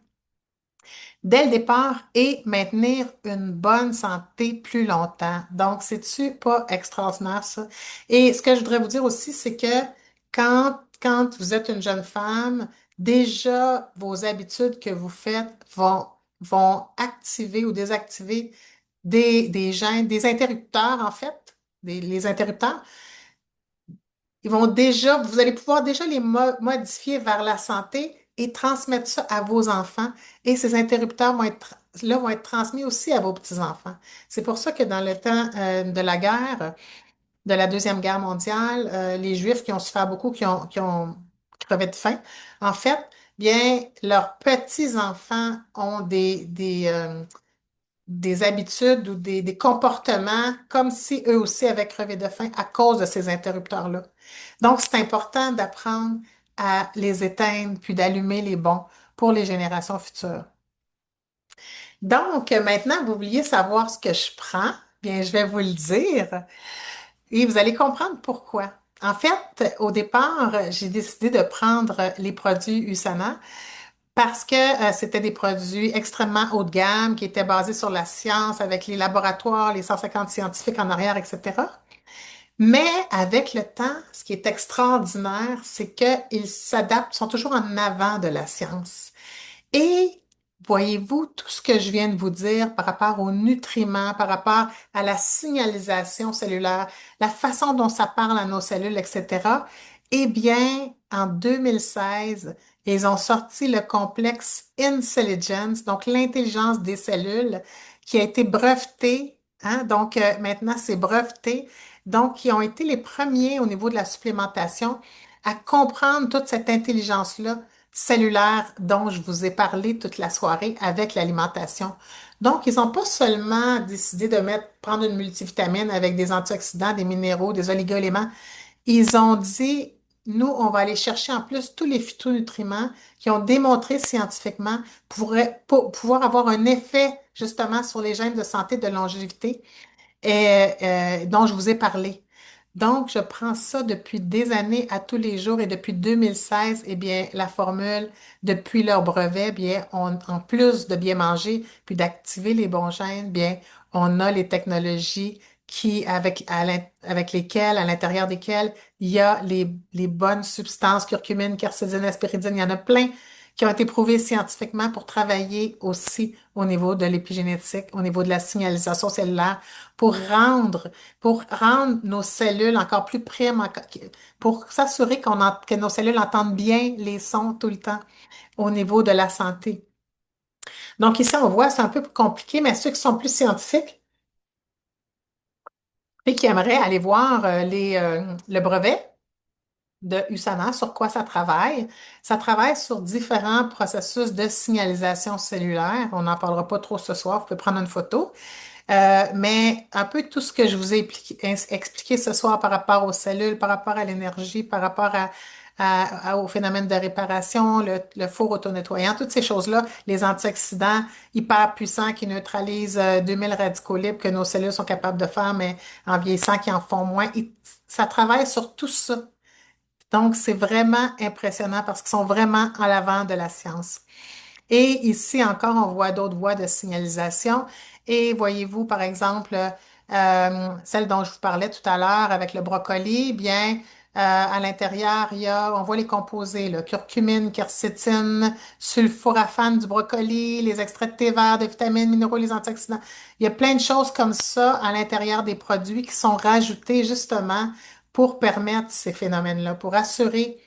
Speaker 1: dès le départ et maintenir une bonne santé plus longtemps. Donc, c'est-tu pas extraordinaire, ça? Et ce que je voudrais vous dire aussi, c'est que quand vous êtes une jeune femme, déjà, vos habitudes que vous faites vont activer ou désactiver des gènes, des interrupteurs, en fait, les interrupteurs vous allez pouvoir déjà les modifier vers la santé et transmettre ça à vos enfants. Et ces interrupteurs vont être transmis aussi à vos petits-enfants. C'est pour ça que dans le temps de la guerre, de la Deuxième Guerre mondiale, les Juifs qui ont souffert beaucoup, qui ont crevé de faim, en fait, bien, leurs petits-enfants ont des habitudes ou des comportements comme si eux aussi avaient crevé de faim à cause de ces interrupteurs-là. Donc, c'est important d'apprendre à les éteindre puis d'allumer les bons pour les générations futures. Donc, maintenant, vous vouliez savoir ce que je prends. Bien, je vais vous le dire et vous allez comprendre pourquoi. En fait, au départ, j'ai décidé de prendre les produits USANA parce que c'était des produits extrêmement haut de gamme qui étaient basés sur la science avec les laboratoires, les 150 scientifiques en arrière, etc. Mais avec le temps, ce qui est extraordinaire, c'est qu'ils s'adaptent, sont toujours en avant de la science. Et voyez-vous, tout ce que je viens de vous dire par rapport aux nutriments, par rapport à la signalisation cellulaire, la façon dont ça parle à nos cellules, etc., eh bien, en 2016, ils ont sorti le complexe Intelligence, donc l'intelligence des cellules, qui a été breveté, hein, donc maintenant c'est breveté. Donc, ils ont été les premiers au niveau de la supplémentation à comprendre toute cette intelligence-là cellulaire dont je vous ai parlé toute la soirée avec l'alimentation. Donc, ils n'ont pas seulement décidé de prendre une multivitamine avec des antioxydants, des minéraux, des oligo-éléments. Ils ont dit, nous, on va aller chercher en plus tous les phytonutriments qui ont démontré scientifiquement pouvoir avoir un effet justement sur les gènes de santé de longévité dont je vous ai parlé. Donc, je prends ça depuis des années à tous les jours et depuis 2016, eh bien, la formule, depuis leur brevet, eh bien, en plus de bien manger puis d'activer les bons gènes, bien, on a les technologies avec lesquelles, à l'intérieur desquelles, il y a les bonnes substances, curcumine, quercétine, aspiridine, il y en a plein qui ont été prouvées scientifiquement pour travailler aussi au niveau de l'épigénétique, au niveau de la signalisation cellulaire pour pour rendre nos cellules encore plus primes, pour s'assurer que nos cellules entendent bien les sons tout le temps au niveau de la santé. Donc ici, on voit, c'est un peu plus compliqué, mais ceux qui sont plus scientifiques et qui aimeraient aller voir le brevet de USANA, sur quoi ça travaille sur différents processus de signalisation cellulaire. On n'en parlera pas trop ce soir, vous pouvez prendre une photo. Mais un peu tout ce que je vous ai expliqué ce soir par rapport aux cellules, par rapport à l'énergie, par rapport au phénomène de réparation, le four auto-nettoyant, toutes ces choses-là, les antioxydants hyper puissants qui neutralisent 2000 radicaux libres que nos cellules sont capables de faire, mais en vieillissant, qui en font moins. Ça travaille sur tout ça. Donc, c'est vraiment impressionnant parce qu'ils sont vraiment à l'avant de la science. Et ici encore, on voit d'autres voies de signalisation. Et voyez-vous, par exemple, celle dont je vous parlais tout à l'heure avec le brocoli, bien, à l'intérieur, on voit les composés, là, curcumine, quercétine, sulforaphane du brocoli, les extraits de thé vert, de vitamines, minéraux, les antioxydants. Il y a plein de choses comme ça à l'intérieur des produits qui sont rajoutés justement pour permettre ces phénomènes-là, pour assurer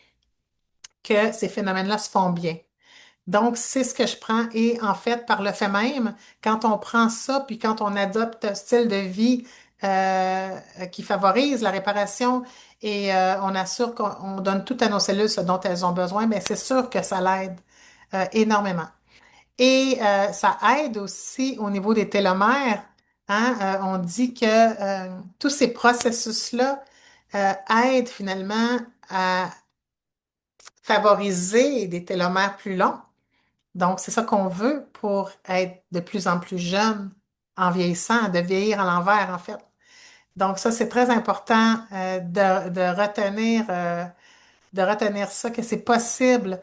Speaker 1: que ces phénomènes-là se font bien. Donc, c'est ce que je prends. Et en fait, par le fait même, quand on prend ça, puis quand on adopte un style de vie qui favorise la réparation et on assure qu'on donne tout à nos cellules ce dont elles ont besoin, mais c'est sûr que ça l'aide énormément. Et ça aide aussi au niveau des télomères. Hein. On dit que tous ces processus-là aident finalement à favoriser des télomères plus longs. Donc, c'est ça qu'on veut pour être de plus en plus jeune en vieillissant, de vieillir à l'envers, en fait. Donc, ça, c'est très important de retenir ça, que c'est possible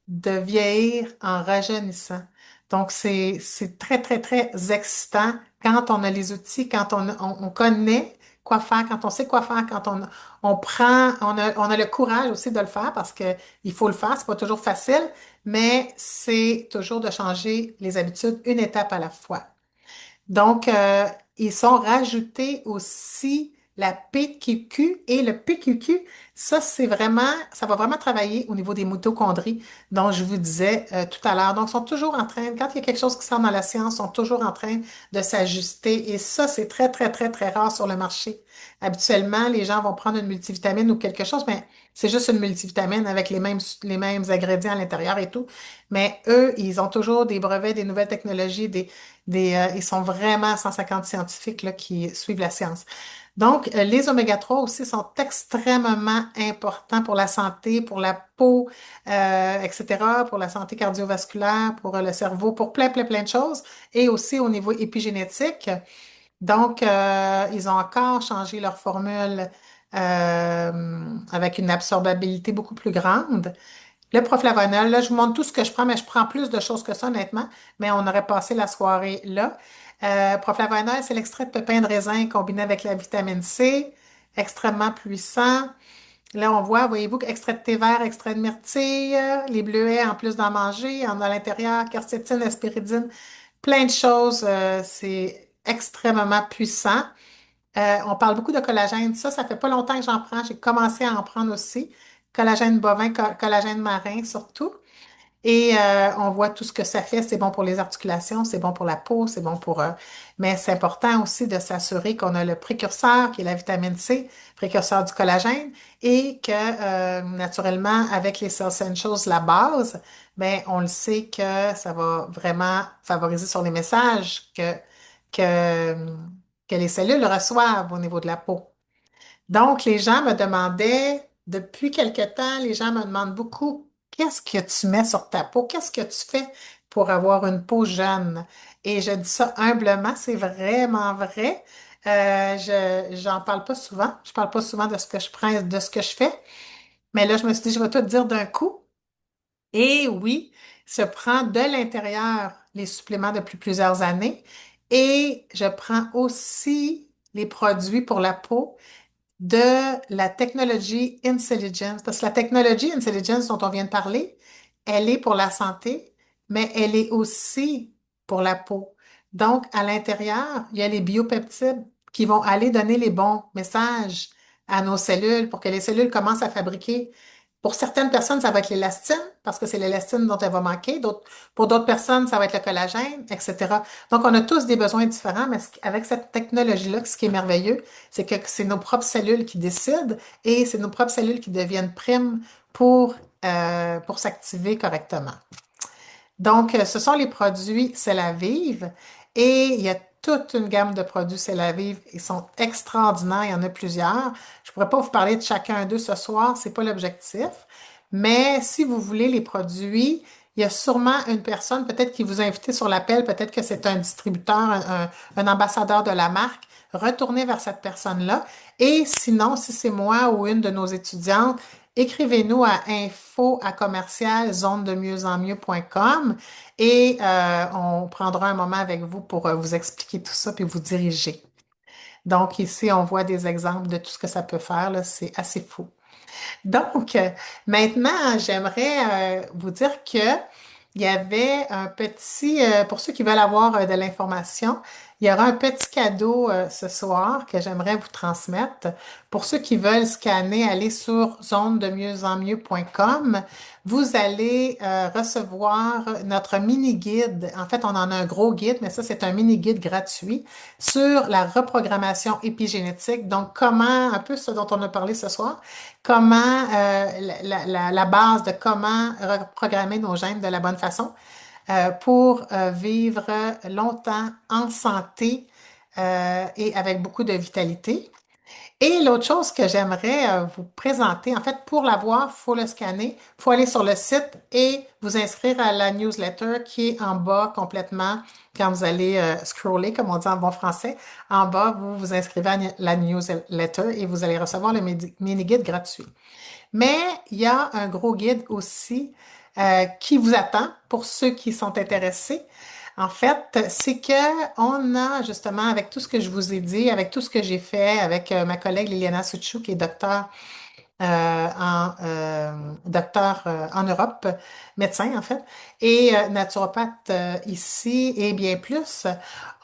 Speaker 1: de vieillir en rajeunissant. Donc, c'est très, très, très excitant quand on a les outils, quand on connaît quoi faire, quand on sait quoi faire, quand on a le courage aussi de le faire parce que il faut le faire, c'est pas toujours facile, mais c'est toujours de changer les habitudes une étape à la fois. Donc, ils sont rajoutés aussi la PQQ et le PQQ. Ça va vraiment travailler au niveau des mitochondries dont je vous disais tout à l'heure. Donc, ils sont toujours en train, quand il y a quelque chose qui sort dans la science, ils sont toujours en train de s'ajuster. Et ça, c'est très, très, très, très rare sur le marché. Habituellement, les gens vont prendre une multivitamine ou quelque chose, mais c'est juste une multivitamine avec les mêmes ingrédients à l'intérieur et tout. Mais eux, ils ont toujours des brevets, des nouvelles technologies, ils sont vraiment 150 scientifiques là, qui suivent la science. Donc, les oméga 3 aussi sont extrêmement importants pour la santé, pour la peau, etc., pour la santé cardiovasculaire, pour le cerveau, pour plein, plein, plein de choses, et aussi au niveau épigénétique. Donc, ils ont encore changé leur formule avec une absorbabilité beaucoup plus grande. Le proflavonol, là, je vous montre tout ce que je prends, mais je prends plus de choses que ça, honnêtement. Mais on aurait passé la soirée là. Proflavonol, c'est l'extrait de pépins de raisin combiné avec la vitamine C, extrêmement puissant. Là, on voit, voyez-vous, extrait de thé vert, extrait de myrtille, les bleuets, en plus d'en manger, en à l'intérieur, quercétine, aspiridine, plein de choses. C'est extrêmement puissant. On parle beaucoup de collagène. Ça fait pas longtemps que j'en prends. J'ai commencé à en prendre aussi. Collagène bovin, collagène marin surtout. Et on voit tout ce que ça fait. C'est bon pour les articulations, c'est bon pour la peau, c'est bon pour... mais c'est important aussi de s'assurer qu'on a le précurseur, qui est la vitamine C, précurseur du collagène, et que naturellement, avec les Cell Essentials, la base, ben, on le sait que ça va vraiment favoriser sur les messages que, que les cellules reçoivent au niveau de la peau. Donc, les gens me demandaient, depuis quelque temps, les gens me demandent beaucoup, qu'est-ce que tu mets sur ta peau? Qu'est-ce que tu fais pour avoir une peau jeune? Et je dis ça humblement, c'est vraiment vrai. J'en parle pas souvent. Je parle pas souvent de ce que je prends, de ce que je fais. Mais là, je me suis dit, je vais tout dire d'un coup. Et oui, je prends de l'intérieur les suppléments depuis plusieurs années. Et je prends aussi les produits pour la peau de la technologie Intelligence. Parce que la technologie Intelligence dont on vient de parler, elle est pour la santé, mais elle est aussi pour la peau. Donc, à l'intérieur, il y a les biopeptides qui vont aller donner les bons messages à nos cellules pour que les cellules commencent à fabriquer. Pour certaines personnes, ça va être l'élastine, parce que c'est l'élastine dont elle va manquer. Pour d'autres personnes, ça va être le collagène, etc. Donc, on a tous des besoins différents, mais avec cette technologie-là, ce qui est merveilleux, c'est que c'est nos propres cellules qui décident et c'est nos propres cellules qui deviennent primes pour s'activer correctement. Donc, ce sont les produits C'est la Vive et il y a toute une gamme de produits C'est la Vive. Ils sont extraordinaires, il y en a plusieurs. Je ne pourrais pas vous parler de chacun d'eux ce soir, c'est pas l'objectif. Mais si vous voulez les produits, il y a sûrement une personne, peut-être qui vous a invité sur l'appel, peut-être que c'est un distributeur, un ambassadeur de la marque. Retournez vers cette personne-là. Et sinon, si c'est moi ou une de nos étudiantes, écrivez-nous à info à commercial zonedemieuxenmieux.com et on prendra un moment avec vous pour vous expliquer tout ça puis vous diriger. Donc ici, on voit des exemples de tout ce que ça peut faire, là, c'est assez fou. Donc, maintenant, j'aimerais vous dire que il y avait un petit, pour ceux qui veulent avoir de l'information, il y aura un petit cadeau ce soir que j'aimerais vous transmettre. Pour ceux qui veulent scanner, aller sur zonedemieuxenmieux.com. Vous allez recevoir notre mini-guide. En fait, on en a un gros guide, mais ça, c'est un mini-guide gratuit sur la reprogrammation épigénétique. Donc, comment, un peu ce dont on a parlé ce soir, comment la base de comment reprogrammer nos gènes de la bonne façon pour vivre longtemps en santé et avec beaucoup de vitalité. Et l'autre chose que j'aimerais vous présenter, en fait, pour l'avoir, il faut le scanner, il faut aller sur le site et vous inscrire à la newsletter qui est en bas complètement quand vous allez scroller, comme on dit en bon français. En bas, vous vous inscrivez à la newsletter et vous allez recevoir le mini-guide gratuit. Mais il y a un gros guide aussi qui vous attend pour ceux qui sont intéressés. En fait, c'est que on a justement, avec tout ce que je vous ai dit, avec tout ce que j'ai fait avec ma collègue Liliana Suchou, qui est docteur en Europe, médecin en fait, et naturopathe ici, et bien plus,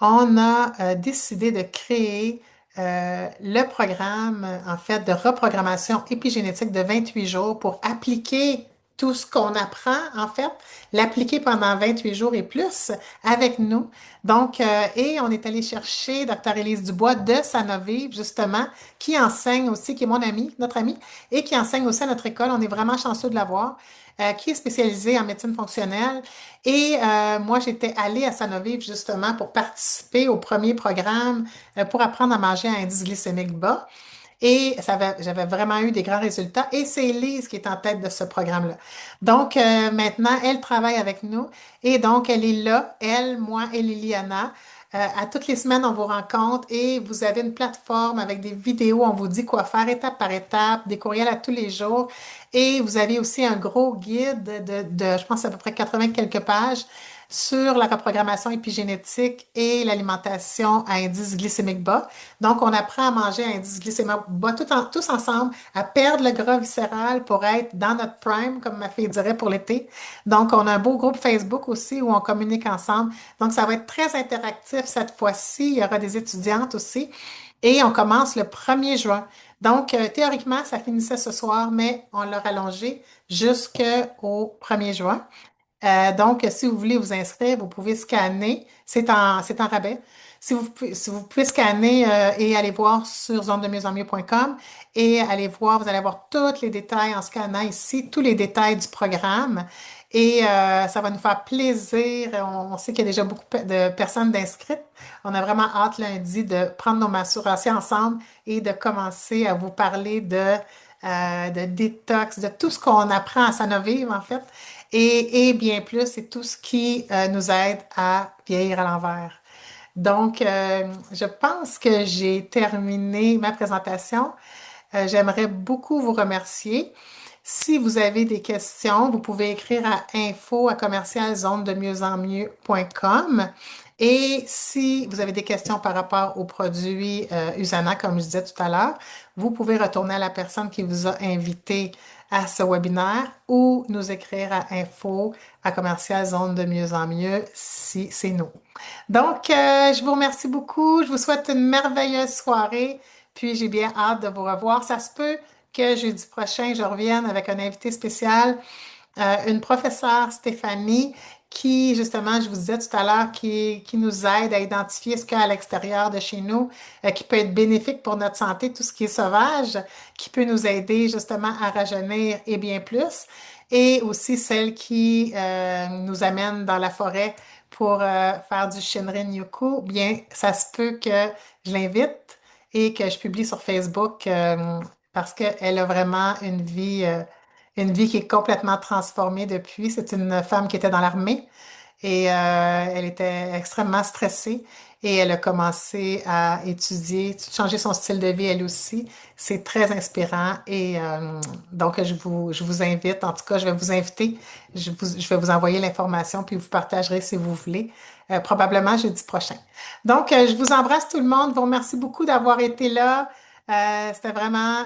Speaker 1: on a décidé de créer le programme, en fait, de reprogrammation épigénétique de 28 jours pour appliquer tout ce qu'on apprend, en fait, l'appliquer pendant 28 jours et plus avec nous. Donc, et on est allé chercher Dr. Élise Dubois de Sanovive, justement, qui enseigne aussi, qui est mon amie, notre amie, et qui enseigne aussi à notre école. On est vraiment chanceux de l'avoir, qui est spécialisée en médecine fonctionnelle. Et moi, j'étais allée à Sanovive justement pour participer au premier programme pour apprendre à manger à indice glycémique bas. Et j'avais vraiment eu des grands résultats. Et c'est Lise qui est en tête de ce programme-là. Donc, maintenant, elle travaille avec nous. Et donc, elle est là, elle, moi et Liliana, À toutes les semaines, on vous rencontre et vous avez une plateforme avec des vidéos. On vous dit quoi faire étape par étape, des courriels à tous les jours. Et vous avez aussi un gros guide je pense, à peu près 80 quelques pages sur la reprogrammation épigénétique et l'alimentation à indice glycémique bas. Donc, on apprend à manger à indice glycémique bas tous ensemble, à perdre le gras viscéral pour être dans notre prime, comme ma fille dirait pour l'été. Donc, on a un beau groupe Facebook aussi où on communique ensemble. Donc, ça va être très interactif cette fois-ci. Il y aura des étudiantes aussi. Et on commence le 1er juin. Donc, théoriquement, ça finissait ce soir, mais on l'a rallongé jusqu'au 1er juin. Donc, si vous voulez vous inscrire, vous pouvez scanner. C'est en rabais. Si vous pouvez scanner et aller voir sur zonedemieuxenmieux.com et aller voir, vous allez avoir tous les détails en scannant ici, tous les détails du programme. Et ça va nous faire plaisir. On sait qu'il y a déjà beaucoup de personnes d'inscrites. On a vraiment hâte lundi de prendre nos mensurations ensemble et de commencer à vous parler de détox, de tout ce qu'on apprend à Sanovive, en fait, et bien plus, c'est tout ce qui nous aide à vieillir à l'envers. Donc, je pense que j'ai terminé ma présentation. J'aimerais beaucoup vous remercier. Si vous avez des questions, vous pouvez écrire à info@commercialzonedemieuxenmieux.com. Et si vous avez des questions par rapport aux produits Usana, comme je disais tout à l'heure, vous pouvez retourner à la personne qui vous a invité à ce webinaire ou nous écrire à info@commercialzonedemieuxenmieux si c'est nous. Donc, je vous remercie beaucoup. Je vous souhaite une merveilleuse soirée. Puis, j'ai bien hâte de vous revoir. Ça se peut que jeudi prochain, je revienne avec un invité spécial, une professeure Stéphanie, qui, justement, je vous disais tout à l'heure, qui nous aide à identifier ce qu'il y a à l'extérieur de chez nous, qui peut être bénéfique pour notre santé, tout ce qui est sauvage, qui peut nous aider justement à rajeunir et bien plus. Et aussi celle qui nous amène dans la forêt pour faire du Shinrin-yoku. Bien, ça se peut que je l'invite et que je publie sur Facebook parce qu'elle a vraiment une vie qui est complètement transformée depuis. C'est une femme qui était dans l'armée et elle était extrêmement stressée et elle a commencé à étudier, changer son style de vie elle aussi. C'est très inspirant et donc je vous invite, en tout cas je vais vous inviter, je vais vous envoyer l'information puis vous partagerez si vous voulez, probablement jeudi prochain. Donc je vous embrasse tout le monde, je vous remercie beaucoup d'avoir été là. C'était vraiment,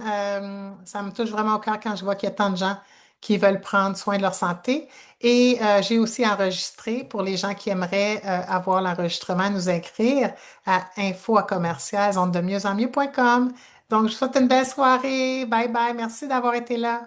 Speaker 1: ça me touche vraiment au cœur quand je vois qu'il y a tant de gens qui veulent prendre soin de leur santé. Et j'ai aussi enregistré pour les gens qui aimeraient avoir l'enregistrement, nous écrire à info@commercial-zonedemieuxenmieux.com. Donc, je vous souhaite une belle soirée. Bye bye. Merci d'avoir été là.